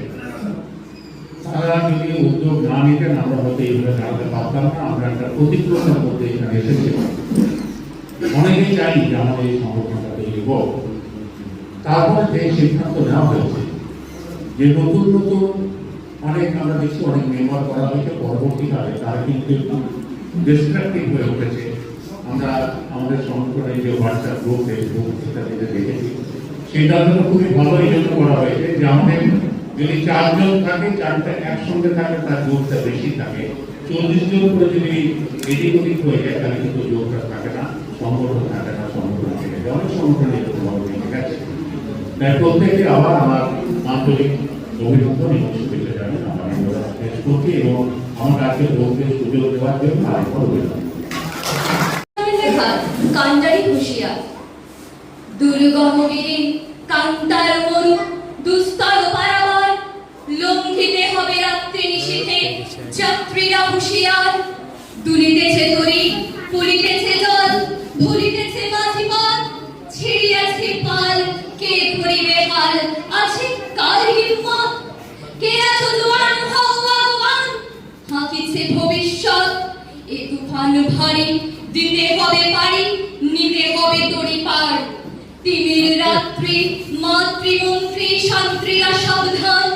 তারা যদি উদ্যোগ না নিতেন আমরা হয়তো এইভাবে দাঁড়াতে পারতাম না। আমরা একটা প্রতিকূলতার মধ্যে এখানে এসেছি। অনেকেই চাই যে আমাদের এই সংগঠনটা তৈরি হোক। তারপর যে সিদ্ধান্ত নেওয়া হয়েছে যে নতুন নতুন অনেক আমরা দেখছি অনেক মেম্বার করা হয়েছে, পরবর্তীকালে তারা কিন্তু একটু ডিস্ট্রাকটিভ হয়ে উঠেছে। আমরা আমাদের সংগঠনের যে হোয়াটসঅ্যাপ গ্রুপ, ফেসবুক ইত্যাদিতে দেখেছি, সেটা জন্য খুবই ভালো এই জন্য করা হয়েছে যে আমাদের যদি 4 জন থাকে, 4টা একসঙ্গে থাকে তার জোরটা বেশি থাকে। 40 জন করে যদি এদিক ওদিক হয়ে যায় তাহলে কিন্তু জোরটা থাকে না, সংগঠন থাকে না, সংগঠন থেকে যায়। অনেক সংগঠন এরকম ভাবে ভেঙে গেছে। তাই প্রত্যেকে আবার আমার আন্তরিক অভিনন্দন এবং শুভেচ্ছা জানাই আমার ফেসবুকে এবং আমার কাছে বলতে সুযোগ দেওয়ার জন্য আরেকবার অভিনন্দন। কান্ডারি হুঁশিয়ার দুর্গমগিরি কান্তার মরু দুস্তর পারাবার লঙ্ঘিতে হবে রাত্রি নিশীথে যাত্রীরা হুঁশিয়ার দুলিতেছে তরি পুলিতেছে জল ভুলিতেছে মাঝি পথ ছিড়িয়াছে পাল কে ধরিবে হাল আছে কার হিম্মত কে আছো জোয়ান হও আহ্বান হাঁকিছে ভবিষ্যৎ এ তুফান ভারী দিতে হবে পারি নিতে হবে তরি পার তিমির রাত্রি মাতৃমন্ত্রী শান্ত্রীরা সাবধান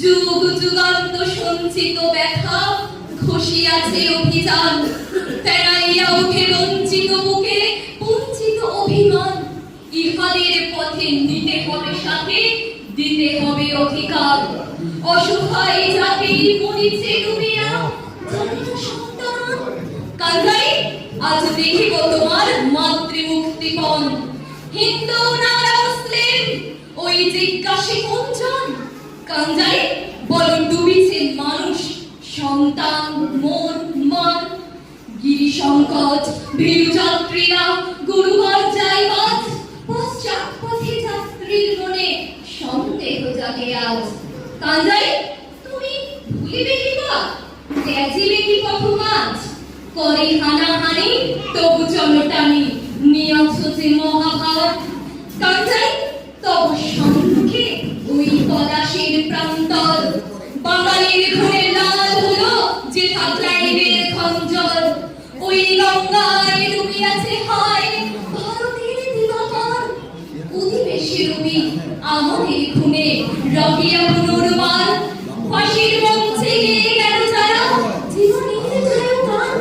যুগ যুগান্ত সঞ্চিত ব্যথা ঘষিয়াছে অভিযান তেরাইয়া উঠে বঞ্চিত বুকে বঞ্চিত অভিমান ইহাদের পথে নিতে হবে সাথে দিতে হবে অধিকার অসহায় জাতি মরিছে ডুবিয়া জাতির সন্তান কান্দাই আজ দেখিব তোমার মাতৃমুক্তিপণ হিন্দু না মুসলিম ওই জিজ্ঞাসী কোনজন কাঞ্জাই বলো ডুবিছে মানুষ সন্তান মন মান গিরি সংকট ভীরু যাত্রীরা গুরুবার যাইবাজ পশ্চাৎ পথে যাত্রীর মনে সন্দেহ জাগে আজ কাঞ্জাই তুমি ভুলিবে কি বা ত্যাজিবে কি পথমাজ করে হানাহানি তবু চলো টানি নিয়ছ যে মহাভারত কাঞ্জাই তব সম্মুখে ওই পলাশীর প্রান্তর বাঙালির ঘরে লাল হলো যে থাকলাইবের খঞ্জর ওই গঙ্গায় ডুবিয়াছে হায় ভারতের দিগন্তর অধিবেশী রবি আমাদের খুনে রবিয়া পুনর্বার ফাঁসির মঞ্চে গিয়ে গেল যারা জীবনের জয়গান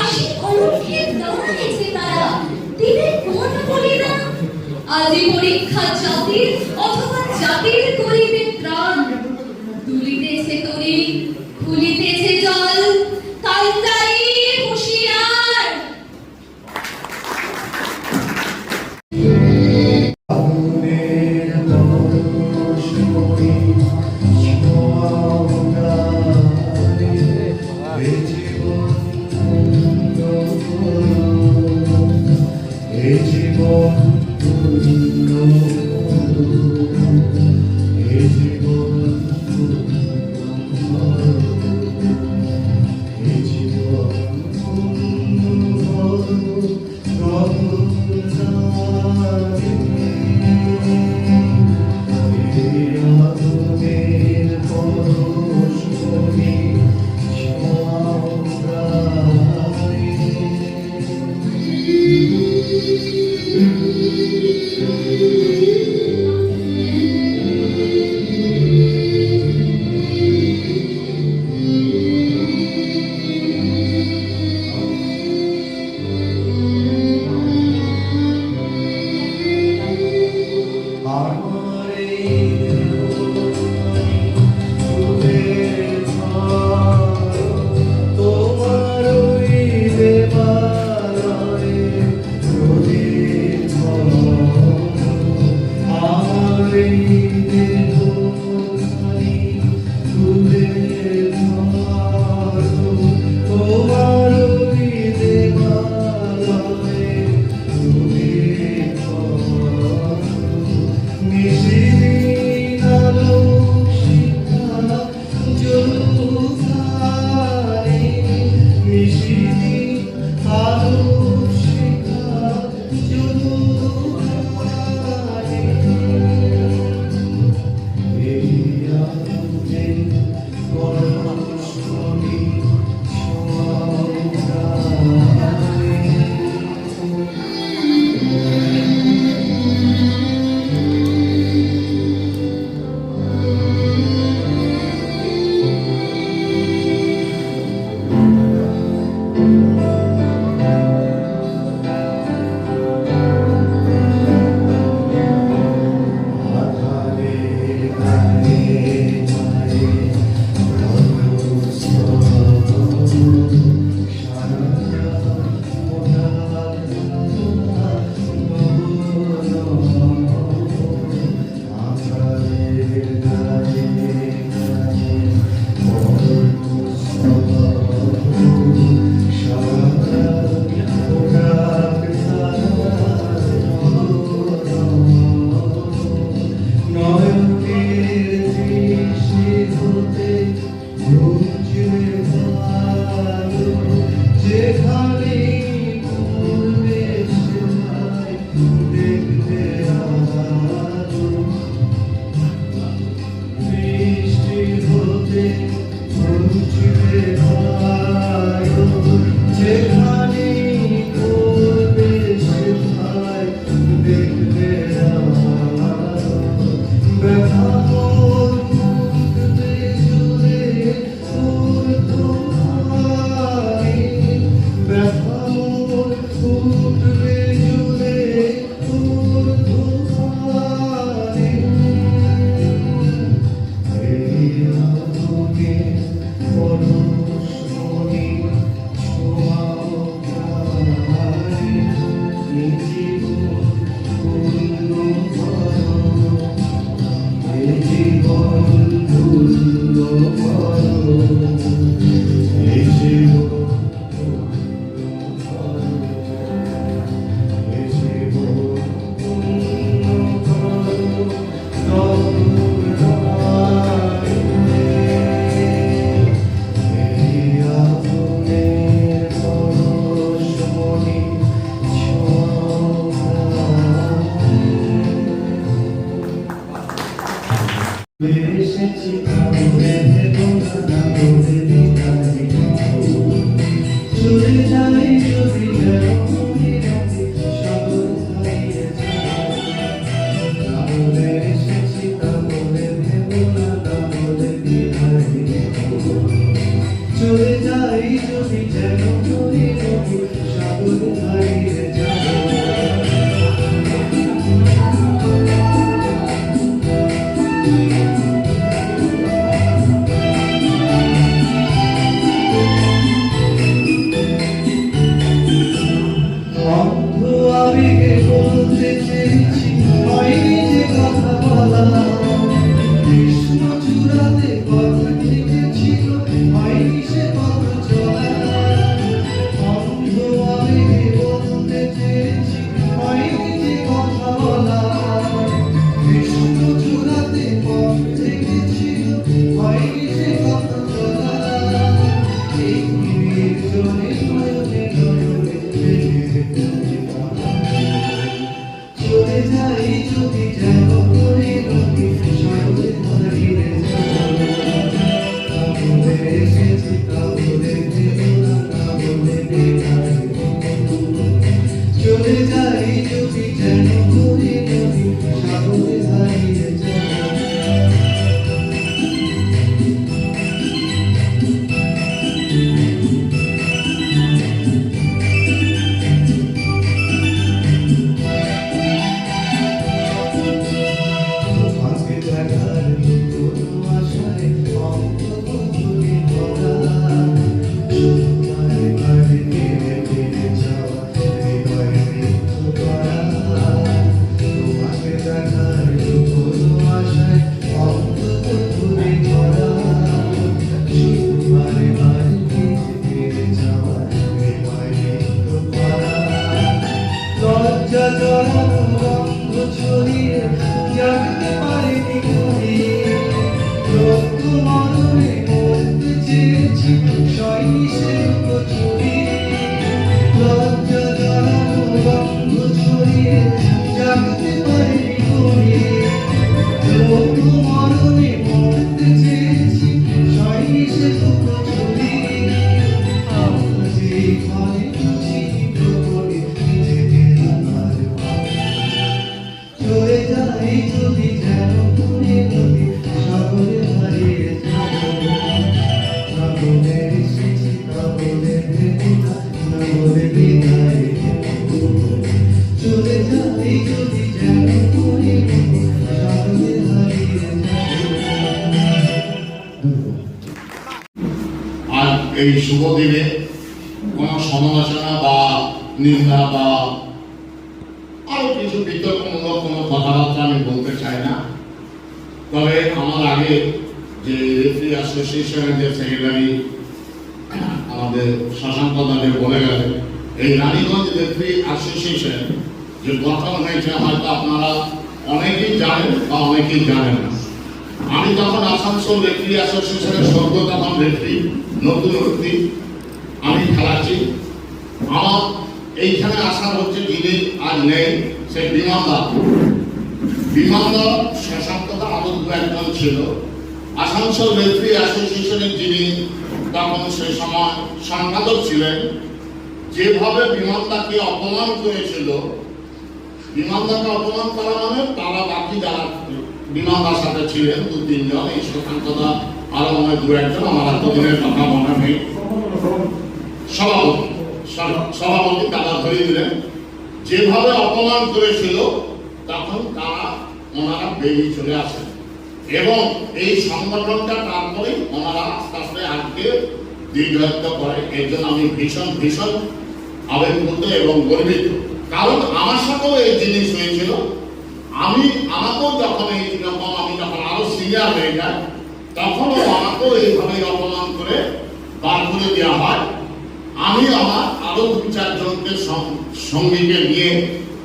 আশি অলক্ষে দাঁড়িয়েছে তারা দিনে কোন বলিদান আজি পরীক্ষা জাতির অথবা জাতির করিবে ত্রাণ দুলিতেছে তরি খুলিতেছে জল কান্দাই হুঁশিয়ার চলে যাই যদি যেন মনে রবি সাগর হারিয়ে যাব অন্ধ আবেগে বলতে চেয়েছি হয়নি যে কথা বলা কৃষ্ণ চূড়াতে পথ থেকেছিল হয়নি সে পথ চলা অন্ধ আবেগে বলতে চেয়েছি হয়নি যে কথা বলা কৃষ্ণ চূড়াতে পথ থেকেছিল হয়নি সে কথা চলা এই নির্জনে নয়নে নয়নে চলে যাই যদি যেন মনে রবি সাগরে হারিয়ে যাব বলে এসেছি তা বলে ভেবো না তা বলে বেকার চলে যাই যদি যেন মনে রবি সাগরে হারিয়ে যাব তোমাকে দেখার কোনো আশায় অন্তত তুমি ভরা বারে বারে ফিরে ফিরে যাওয়া হৃদয়ে মৃত্যু করা তোমাকে দেখার কোনো আশায় অন্তত তুমি ভরা বারে বারে ফিরে ফিরে যাওয়া হৃদয়ে মৃত্যু করা লজ্জা জড়ানো রঙ ছড়িয়ে জাগতে পারিনি ঘুরি রক্ত মরণে মরতে চেয়েছি সয়নি সে ছুরি লজ্জা জড়ানো রঙ ছড়িয়ে জাগতে পারিনি ঘুরি রক্ত মরণে মরতে চেয়েছি সয়নি সে ছুরি আমরা যেখানে খুশি প্রবলে নিজেকে আমার চলে যাই যদি যেন মনে রবি সাগরে হারিয়ে যাব না বলে এসেছি তা বলে ভেবো না না বলে বিদায় চলে যাই যদি যেন মনে রবি সাগরে হারিয়ে যাব আর এই শুভ দিনে কোনো সমালোচনা বা নিন্দা বা আরো কিছু বিতর্কমূলক কোনো কথাবার্তা আমি বলতে চাই না। তবে আমার আগে যে রেফারি অ্যাসোসিয়েশনের যে সেক্রেটারি আমাদের শশাঙ্ক দাদে বলে গেলেন, এই রানীগঞ্জ রেফারি অ্যাসোসিয়েশন যে গঠন হয়েছে হয়তো আপনারা অনেকেই জানেন বা অনেকেই জানেন না। আমি যখন আসানসোল রেফারি অ্যাসোসিয়েশনের সদ্য তখন রেফারি নতুন রেফারি আমি খেলাচ্ছি। আমার এইখানে আসার হচ্ছে যিনি আজ নেই সে বিমানদা শশাঙ্কতা আরো দু একজন ছিল। আসানসোল রেফারি অ্যাসোসিয়েশনের যিনি তখন সেই সময় সম্পাদক ছিলেন, যেভাবে বিমানদাকে অপমান করেছিল, বিমানদাকে অপমান করা মানে তারা বাকি যারা বিমানদার সাথে ছিলেন দু তিনজন, এই শশাঙ্কতা আরো মনে দু একজন, আমার এতদিনের কথা মনে নেই, সভাপতি তারা ধরে দিলেন, যেভাবে অপমান করেছিল তখন তারা ওনারা বেরিয়ে চলে আসেন এবং এই সংগঠনটা তারপরে ওনারা আস্তে আস্তে আজকে দীর্ঘায়িত করে। এর জন্য আমি ভীষণ ভীষণ আবেগপ্রুত এবং গর্বিত, কারণ আমার সাথেও এই জিনিস হয়েছিল। আমাকেও যখন এইরকম আমি যখন আরো সিনিয়র হয়ে যাই তখনও আমাকেও এইভাবে অপমান করে বার করে দেওয়া হয়। আমি আমার আরো দু চারজনকে সঙ্গীকে নিয়ে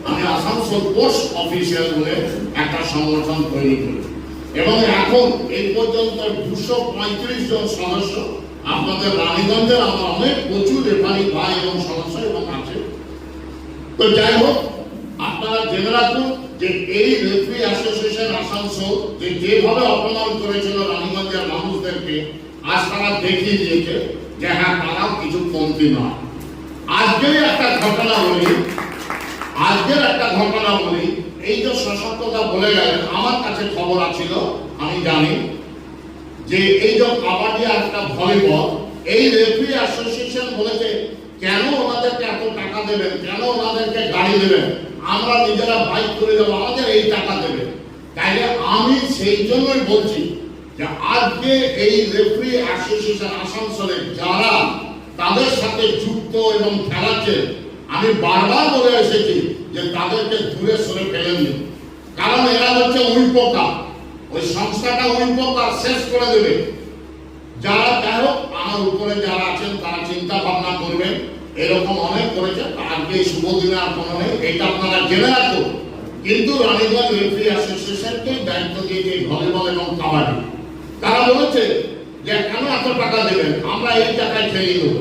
আমি আসানসোল পোস্ট অফিসিয়াল বলে একটা সংগঠন তৈরি করি এবং এখন এই পর্যন্ত 235 জন সদস্য। আপনাদের রানীগঞ্জের আমার অনেক প্রচুর রেফারি ভাই এবং সদস্য এবং আছে। তো যাই হোক, আপনারা জেনে রাখুন যে এই রেফারি অ্যাসোসিয়েশন আসানসোল যে যেভাবে অপমান করেছিল রানীগঞ্জের মানুষদেরকে আজ তারা দেখিয়ে দিয়েছে যে হ্যাঁ তারাও কিছু কমতি নয়। আজকের একটা ঘটনা বলি, এই যে সশক্ততা বলে গেলেন, আমার কাছে খবর আছিল, আমি জানি যে এই যে কাবাডি আর একটা ভলিবল, এই রেফারি অ্যাসোসিয়েশন বলেছে কেন ওনাদেরকে এত টাকা দেবেন, কেন ওনাদেরকে গাড়ি দেবেন, আমরা নিজেরা বাইক করে দেবো, আমাদের এই টাকা দেবে। তাইলে আমি সেই জন্যই বলছি যে আজকে এই রেফারি অ্যাসোসিয়েশন আসানসোলে যারা তাদের সাথে যুক্ত এবং খেলাচ্ছে, আমি বারবার বলে এসেছি যে তাদেরকে দূরে সরে ফেলে দিন, কারণ এরা হচ্ছে উইপোকা, ওই সংস্থাটা উইপোকা শেষ করে দেবে। যারা যাই হোক, আমার উপরে যারা আছেন তারা চিন্তা ভাবনা করবেন, এরকম অনেক করেছে, আজকে এই শুভ দিনে আর কোনো নেই, এটা আপনারা জেনে রাখুন। কিন্তু রানীগঞ্জ রেফারি অ্যাসোসিয়েশনকে দায়িত্ব দিয়েছে ভলিবল এবং কাবাডি। তারা বলেছে যে কেন এত টাকা দেবেন, আমরা এই টাকায় খেয়ে দেবো,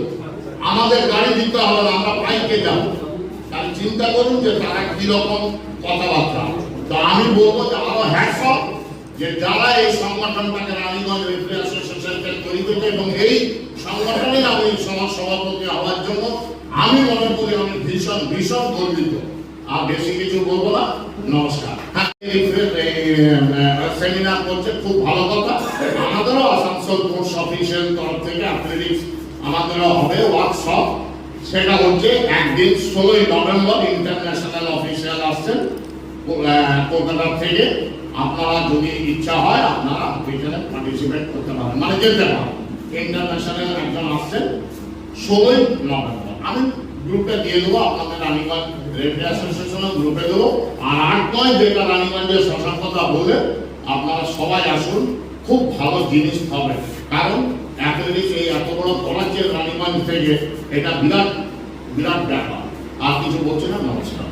আমাদের গাড়ি দিতে হবে না, আমরা বাইকে যাবো। তাহলে চিন্তা করুন যে তারা কিরকম কথাবার্তা। তো আমি বলবো যে আরো হ্যাটস অফ যে যারা এই সংগঠনটাকে রানীগঞ্জ রেফারি অ্যাসোসিয়েশনকে তৈরি করেছে, এবং এই সংগঠনে আমি সমাজ সভাপতি হওয়ার জন্য আমি মনে করি আমি ভীষণ ভীষণ গর্বিত। আর বেশি কিছু বলবো না, নমস্কার। সেমিনার করছে, খুব ভালো কথা। আমাদেরও আসানসোল স্পোর্টস অফিসের তরফ থেকে অ্যাথলেটিক্স আমাদেরও হবে ওয়ার্কশপ, সেটা হচ্ছে একদিন 16ই নভেম্বর ইন্টারন্যাশনাল অফিসিয়াল আসছেন কলকাতা থেকে। আপনারা যদি ইচ্ছা হয় আপনারা এখানে পার্টিসিপেট করতে পারেন, মানে যেতে পারেন। ইন্টারন্যাশনাল একজন আসছেন 16ই নভেম্বর, আমি গ্রুপে দিয়ে দেবো, আপনাদের রানীগঞ্জ রেফারি অ্যাসোসিয়েশনের গ্রুপে দেবো। আর 8-9 যেটা রানীগঞ্জের সশক্ততা বলে আপনারা সবাই আসুন, খুব ভালো জিনিস হবে। কারণ অ্যাথলেটিক্স এই এত বড় করাচ্ছে রানীগঞ্জ থেকে, এটা বিরাট বিরাট ব্যাপার। আর কিছু বলছে না, নমস্কার।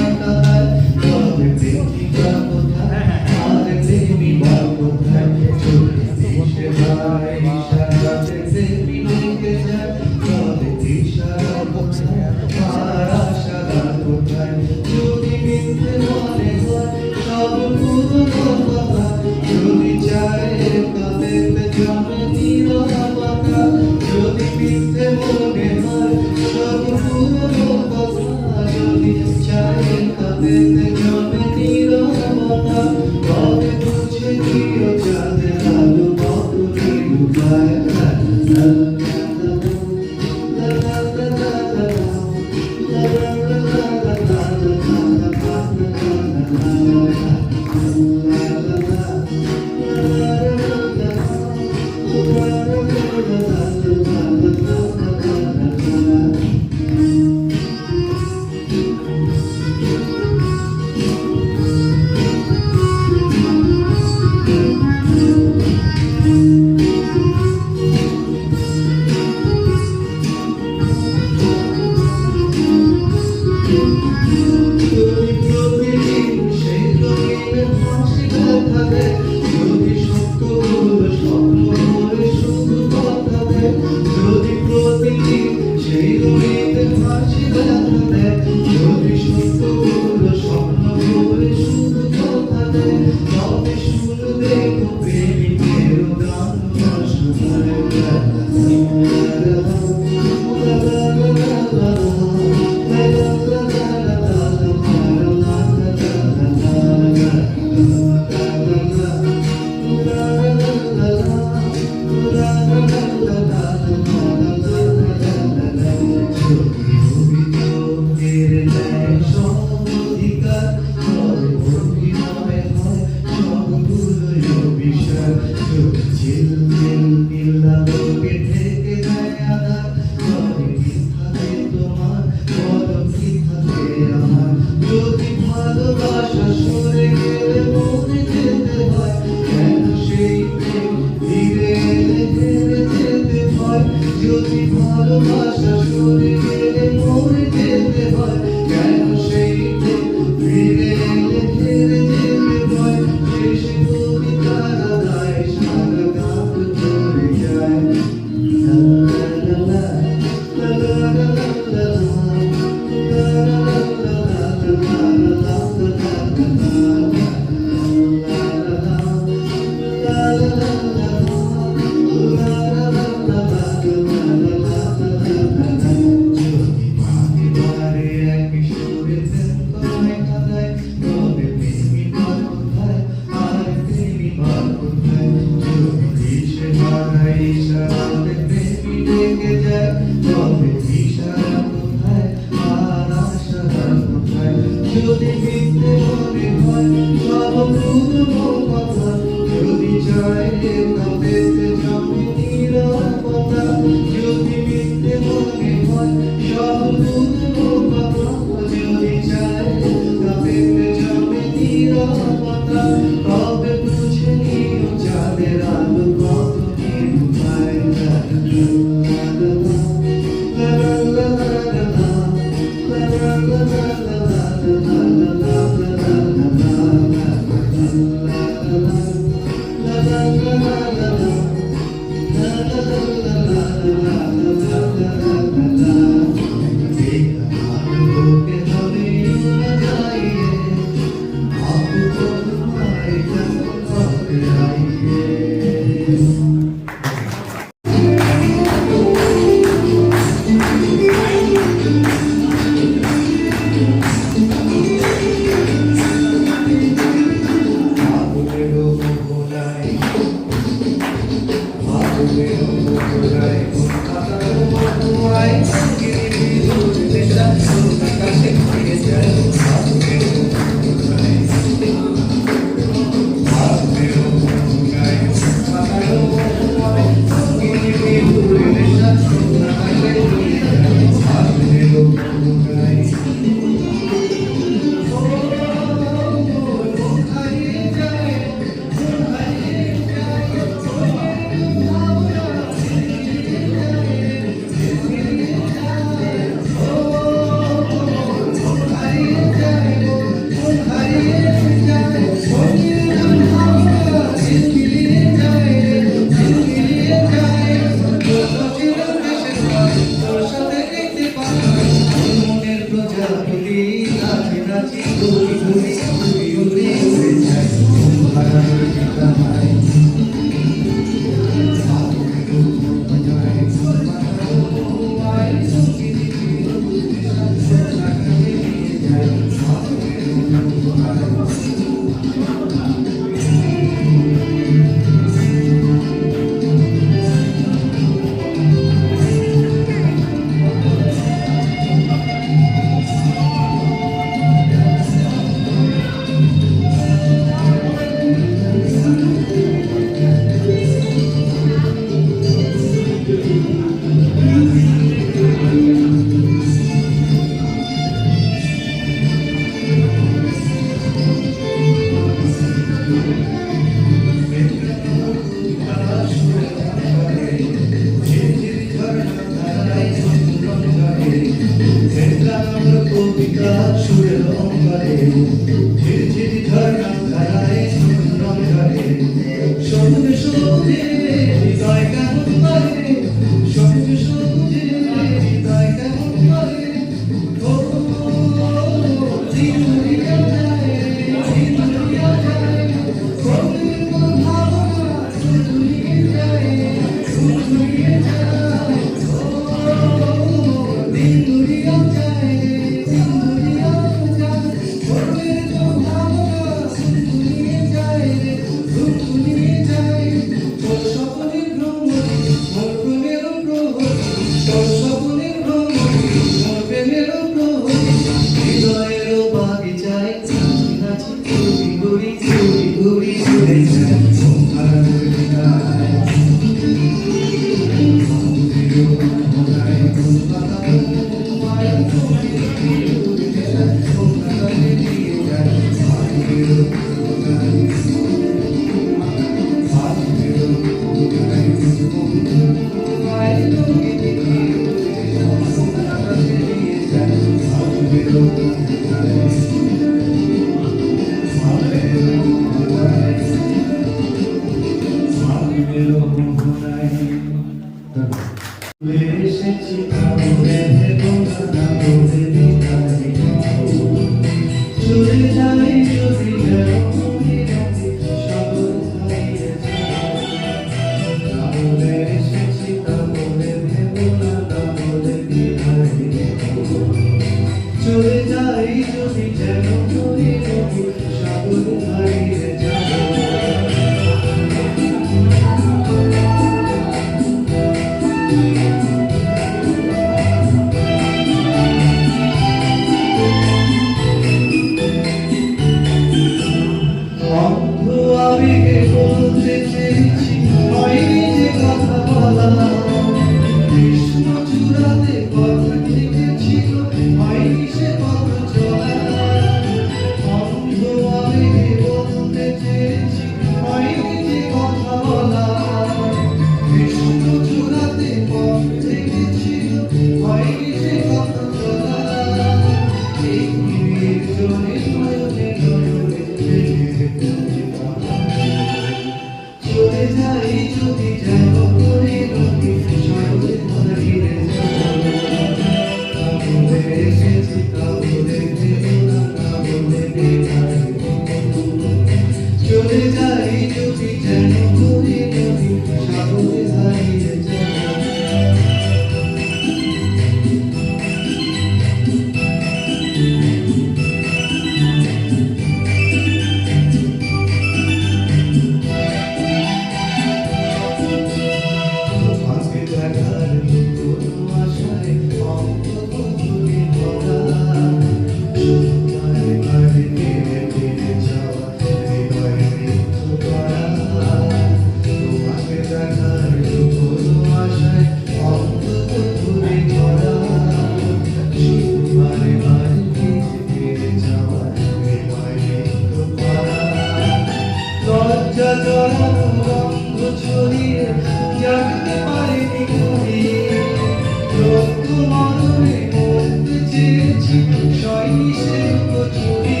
আছি সহিংসের কচুরি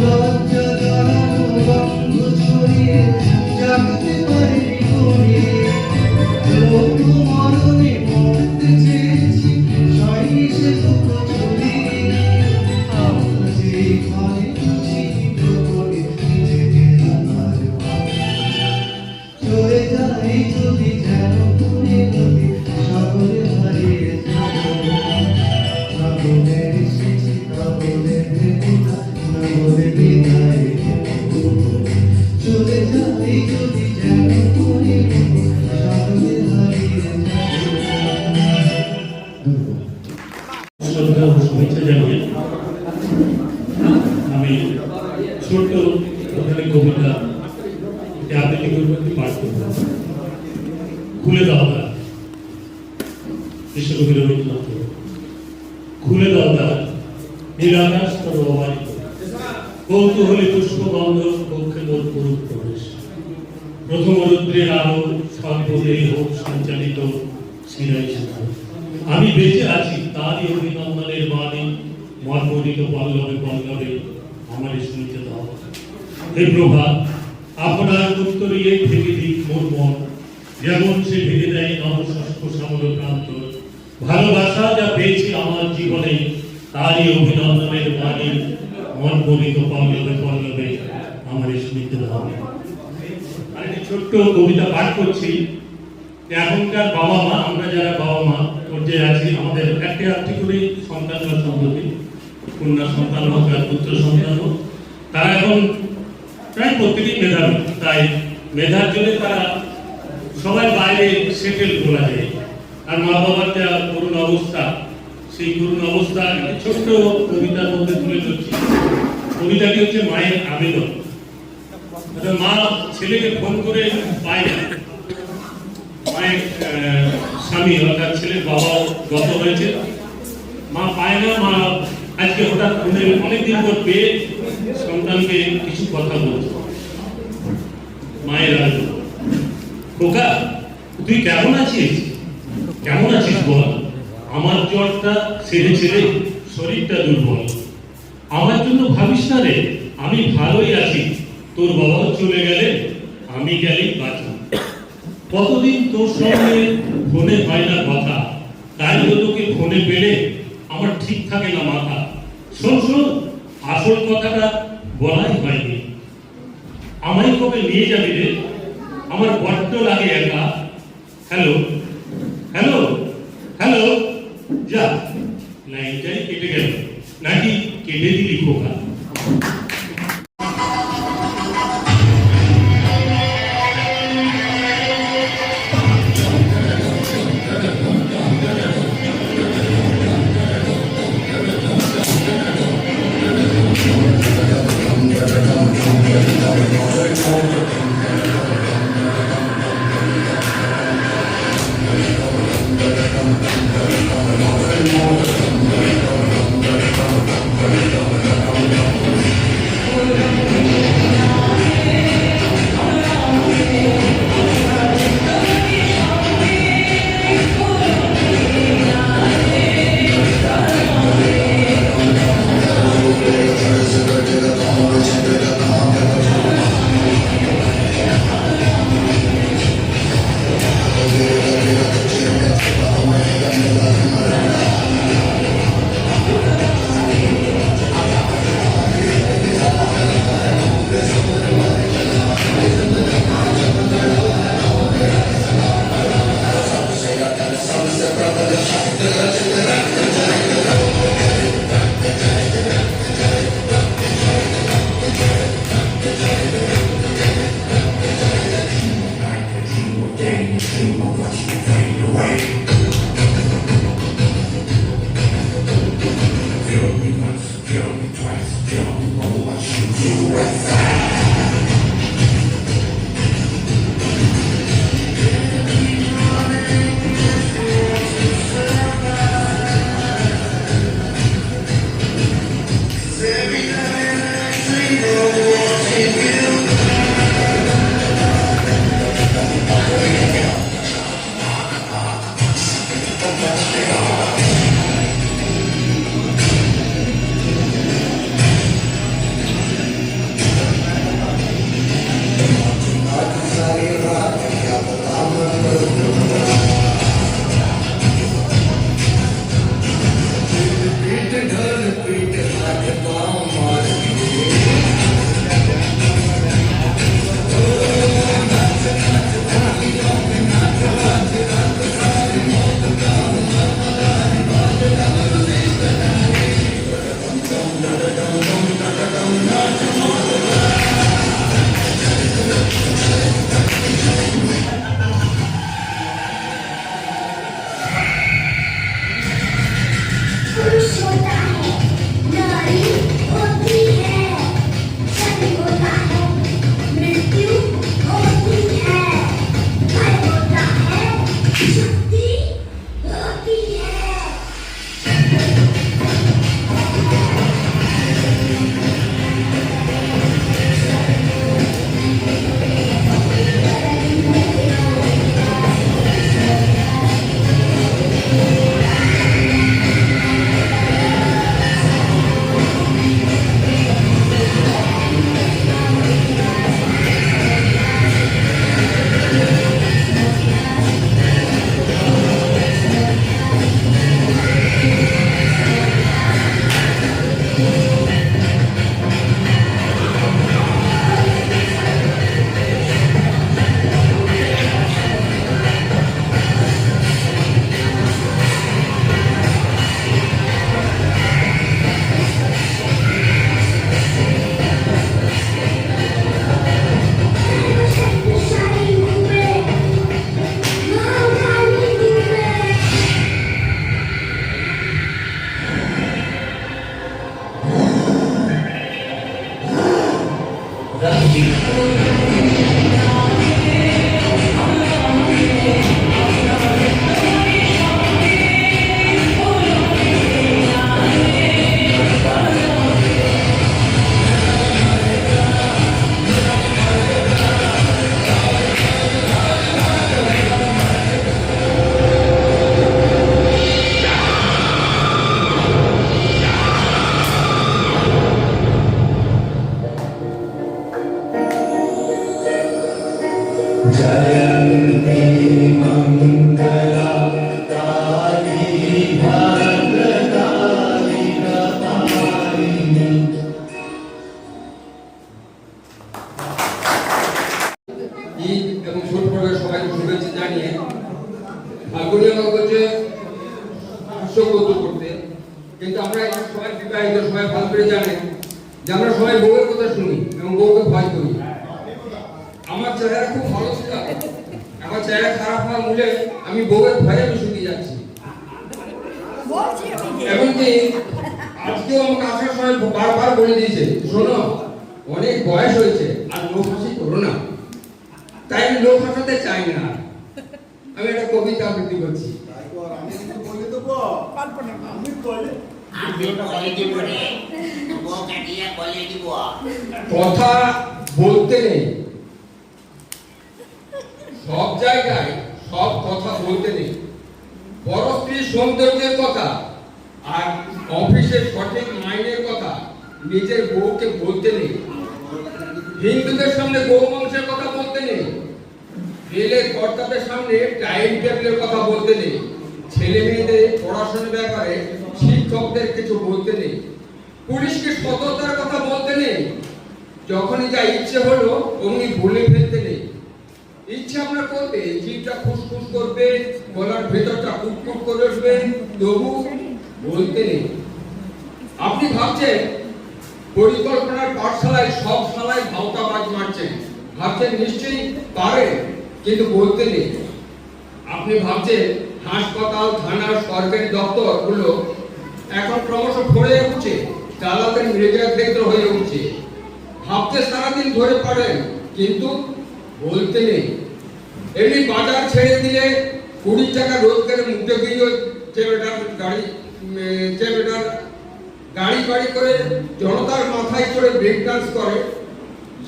লজ্জা জড়ানো গন্ধ ছড়িয়ে জাগতে পারিনি ঘুরি লোক মরণে মরতে চেয়েছি সহিংসের কচুরি আমরা যেখানে খুশি করে নিজেকে আমার চলে যাই যদি যেন কোনে নদী সাগরে হারিয়ে যাব না বলে এসেছি তা বলে ভেবো না না বলে বিদায় দেবো। চলে যাই যদি যেন কোনে নদী সাগরে হারিয়ে যাব। শ্রদ্ধা ও শুভেচ্ছা জানিয়ে আমি ছোট্ট ওখানে কবিতা আবৃত্তি করবো, একটি পাঠ করবো। খুলে দাও দ্বার, বিশ্বকবি রবীন্দ্রনাথ। খুলে দাও দ্বার, নীলাকাশ তর অবারিত, কৌতূহলী পুষ্পগন্ধ কক্ষে মোর পুরুষ প্রবেশ। প্রথম রুদ্রের আলো সর্বদেহ হোক সঞ্চালিত শিরায় শিরায়। আমি বেঁচে আছি তারই অভিনন্দনের বাণী মর্মরিত পল্লবে পল্লবে আমার শুনতে দাও। হে প্রভাত, আপনার উত্তরীয় ভেঙে দিক মোর মন, যেমন সে ভেঙে দেয় নবশস্প শ্যামল প্রান্ত। ভালোবাসা যা পেয়েছি আমার জীবনে তারই অভিনন্দনের বাণী মর্মরিত পল্লবে পল্লবে আমার শুনতে দাও। আর একটি ছোট্ট কবিতা পাঠ করছি। এখনকার বাবা মা, আমরা যারা বাবা মা পর্যায়ে আছি, আমাদের একটি করে সন্তান বা সন্ততি, কন্যা সন্তান হোক আর পুত্র সন্তান হোক, তারা এখন প্রায় প্রত্যেকেই মেধাবী। তাই মেধার জন্য তারা সবাই বাইরে সেটেল করা যায়। আর মা বাবার যা করুণ অবস্থা, সেই করুণ অবস্থা একটি ছোট্ট কবিতার মধ্যে তুলে ধরছি। কবিতাটি হচ্ছে মায়ের আবেদন। মা ছেলেকে ফোন করে পায় না, মায়ের স্বামী অর্থাৎ ছেলের বাবা গত হয়েছে, মা পায় না। মা আজকে হঠাৎ ফোনে অনেকদিন পর পেয়ে সন্তানকে কিছু কথা বলছে। মায়ের আবেদন, খোকা তুই কেমন আছিস? কেমন আছিস বল? আমার জ্বরটা সেরেছে রে, শরীরটা দুর্বল। আমার জন্য ভাবিস না রে, আমি ভালোই আছি। তোর বাবাও চলে গেলে আমি গেলেই বাঁচি। কতদিন তোর সঙ্গে ফোনে হয় না কথা, তাই তোকে ফোনে পেলে আমার ঠিক থাকে না মাথা। শোন শোন, আসল কথাটা বলাই হয়নি। আমায় কবে নিয়ে যাবি রে? আমার বড্ড লাগে একা। হ্যালো হ্যালো হ্যালো, যা লাইনটাই কেটে গেল, নাকি কেটে দিলি খোকা? কৌতুক করতে, কিন্তু আমরা এখানে সবাই বিবাহিত, সবাই ভালো করে জানেন যে আমরা সবাই বউয়ের কথা শুনি এবং বউকে ভয় করি। আমার চেহারা খুব ভালো ছিল, আমার চেহারা খারাপ হওয়ার মূলে আমি বউয়ের ভয়ে আমি শুকিয়ে যাচ্ছি। এমনকি আজকেও আমাকে আসার সময় বারবার বলে দিয়েছে, শোনো অনেক বয়স হয়েছে আর লোক হাসি করো না। তাই আমি লোক হাসাতে চাই না। আমি একটা কবিতা আবৃত্তি করছি। কথা বলতে নেই, সব জায়গায় সব কথা বলতে নেই। বড় স্ত্রীর সৌন্দর্যের কথা আর অফিসের সঠিক মাইনের কথা নিজের বউকে বলতে নেই। হিন্দুদের সামনে গৌ মাংসের কথা বলতে নেই। রেলের কর্তাদের সামনে টাইম টেবিলের কথা বলতে নেই। ছেলে মেয়েদের পড়াশোনার ব্যাপারে শিক্ষকদের কিছু বলতে নেই। পুলিশকে সততার কথা বলতে নেই। যখনই যা ইচ্ছে হলো অমনি বলে ফেলতে নেই। ইচ্ছে আপনার করবে, জিভটা ফুসফুস করবে, গলার ভেতরটা কুটকুট করে উঠবে, তবু বলতে নেই। আপনি ভাবছেন পরিকল্পনার পাঠশালায় সব শালায় ভাওতাবাজ মারছেন, ভাবছেন নিশ্চয়ই পারে, কিন্তু বলতে নেই। আপনি ভাবছেন হাসপাতাল, থানা, সরকারি দপ্তর গুলো এখন ক্রমশ ভরে উঠছে, দালালের মৃগের ক্ষেত্র হয়ে উঠছে। ভাবতে সারাদিন ধরে পারেন, কিন্তু বলতে নেই। এমনি বাজার ছেড়ে দিলে 20 টাকা রোজগারের মুখে গিয়ে গাড়ি বাড়ি করে জনতার মাথায় চড়ে ব্রেক ডান্স করে।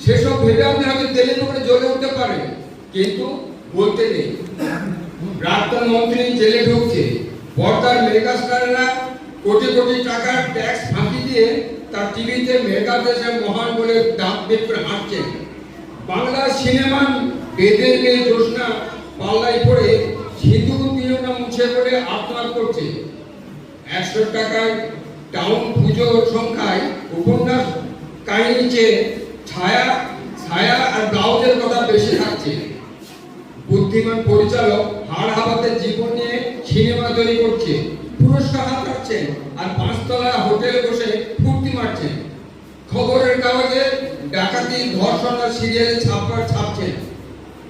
সেসব ভেবে আপনি হয়তো তেলের উপরে জ্বলে উঠতে পারেন, কিন্তু বলতে নেই। প্রাক্তন মন্ত্রী জেলে ঢুকছে, পর্দার মেগাস্টাররা কোটি কোটি টাকার ট্যাক্স ফাঁকি দিয়ে তার টিভিতে মেগা দেশের মহান বলে ডাক বের করে হাঁটছেন। বাংলা সিনেমা বেদের মেয়ে জোসনা পাল্লাই পড়ে সিঁদুর দিও না মুছে বলে আত্মনাদ করছে। 100 টাকায় টাউন পুজো সংখ্যায় উপন্যাস কাহিনী চেয়ে ছায়া আর ব্লাউজের কথা বেশি থাকছে। বুদ্ধিমান পরিচালক হাড় হাবাতে জীবন নিয়ে সিনেমা তৈরি করছে, পুরস্কার হাতাচ্ছেন আর 5 তলা হোটেলে বসে ফুর্তি মারছেন। খবরের কাগজে ডাকাতি, ধর্ষণ আর সিরিয়ালে ছাপছেন।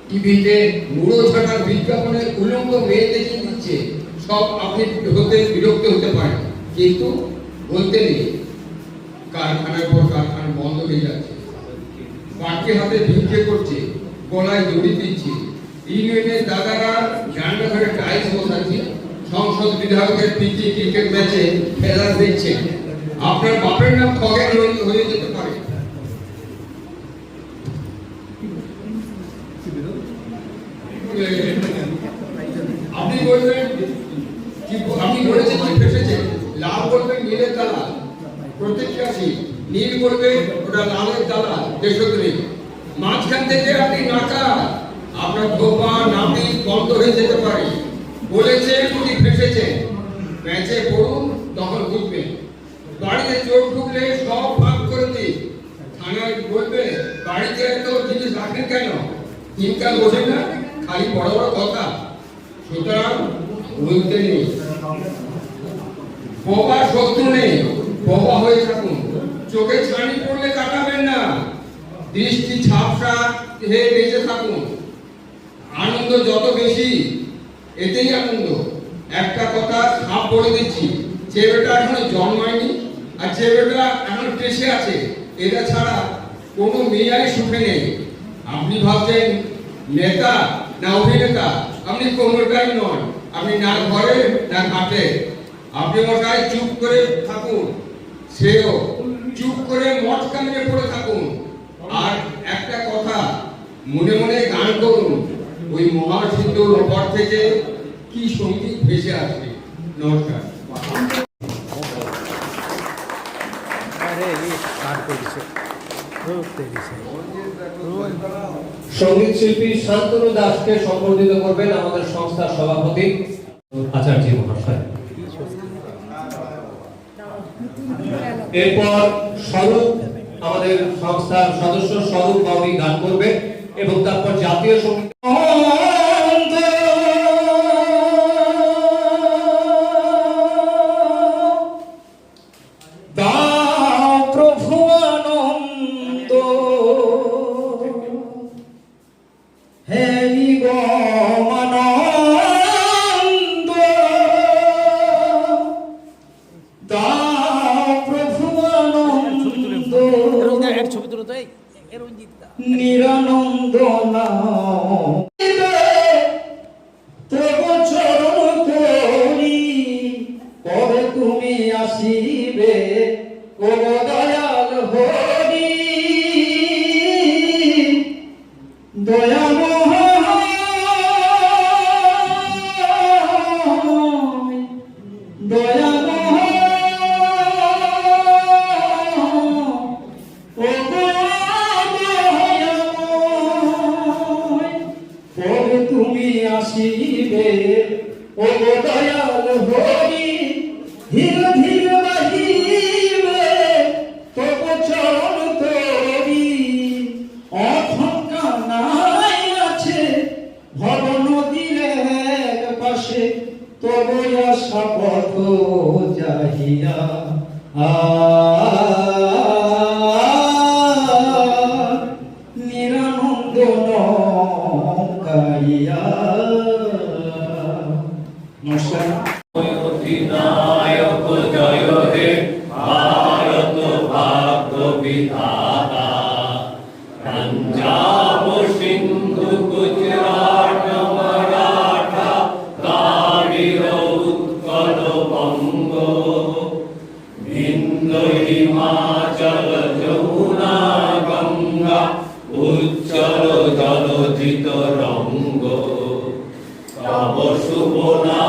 টিভিতে মুড়ো ঝাঁটার বিজ্ঞাপনে উলঙ্গ মেয়ে দেখিয়ে দিচ্ছে। সব আপনি বিরক্ত হতে পারেন, কিন্তু বলতে নেই। কারখানার পর কারখানা বন্ধ হয়ে যাচ্ছে, পাটকে হাতে ভিক্ষে করছে, গলায় দড়ি দিচ্ছে। ইউনিয়নের দাদারা জানলা ঘরে টাইলস বসাচ্ছে, সংসদ বিধায়কের পিটি ক্রিকেট ম্যাচে খেলা দেখছে। আপনার বাপের নাম খগেন হয়ে যেতে পারে। আপনি বলবেন কি, আপনি বলেছেন কি ফেসেছে, লাল বলবেন নীলের দালাল প্রতিক্রিয়াশী, নীল বলবেন ওটা লালের দালাল দেশদ্রোহী। মাঝখান থেকে আপনি নাকাল, আপনার ধোপা নামি বন্ধ হয়ে যেতে পারে। বলেছেন কি ফেসেছে, ম্যাচে পড়ুন তখন বুঝবেন। বাড়িতে চোর ঢুকলে সব ভাগ করে দিই। থানায় বলবে বাড়িতে এত জিনিস রাখেন কেন, দিনকাল বোঝেন না, খালি বড় বড় কথা। সুতরাং বলতে নেই। বাবা শত্রু নেই, বাবা হয়ে থাকুন। চোখে ছানি পড়লে কাটাবেন না, দৃষ্টি ঝাপসা হয়ে বেঁচে থাকুন। আনন্দ যত বেশি এতেই আনন্দ। একটা কথা সাপ বলে দিচ্ছি, যে বেটা এখনো জন্মায়নি আর যে বেটা এখন টেসে আছে, এটা ছাড়া কোনো মেয়াই সুখে নেই। আপনি ভাবছেন নেতা না অভিনেতা, আপনি কোনোটাই নন। আপনি না ঘরে না ঘাটে। আপনি মশাই চুপ করে থাকুন, সেও চুপ করে মঠ কামিয়ে পড়ে থাকুন। আর একটা কথা মনে মনে গান করুন, ওই মহাসিন্ধুর ওপর থেকে কি সঙ্গীত ভেসে আসবে। নমস্কার। সঙ্গীত শিল্পী শান্তনু দাসকে সম্বর্ধিত করবেন আমাদের সংস্থার সভাপতি আচার্য মহাশয়। এরপর স্বরূপ, আমাদের সংস্থার সদস্য স্বরূপ বাউরি গান করবে এবং তারপর জাতীয় সঙ্গীত। নিরানন্দ নাম তব চরণ তোরি কবে তুমি আসিবে ও দয়াল হরি কবে তুমি আসিবে ও দয়াল হরি ধীরে ধীরে বাহিবে তব চরণ তোরি অথকা নাই আছে ভব নদীর এক পাশে তব আশা পথ যাহিয়া নিরানন্দ নৌকাইয়া। নমস্কার। অধিনায়ক জয় হে ভারত ভাগ্য বিধাতা পঞ্জাব সিন্ধু গুজরাট মারাঠা দ্রাবিড় উৎকল বঙ্গ বিন্দ হিমাচল যমুনা গঙ্গা উজ্জ্বল জলধিত রঙ্গ তব শুভ নাম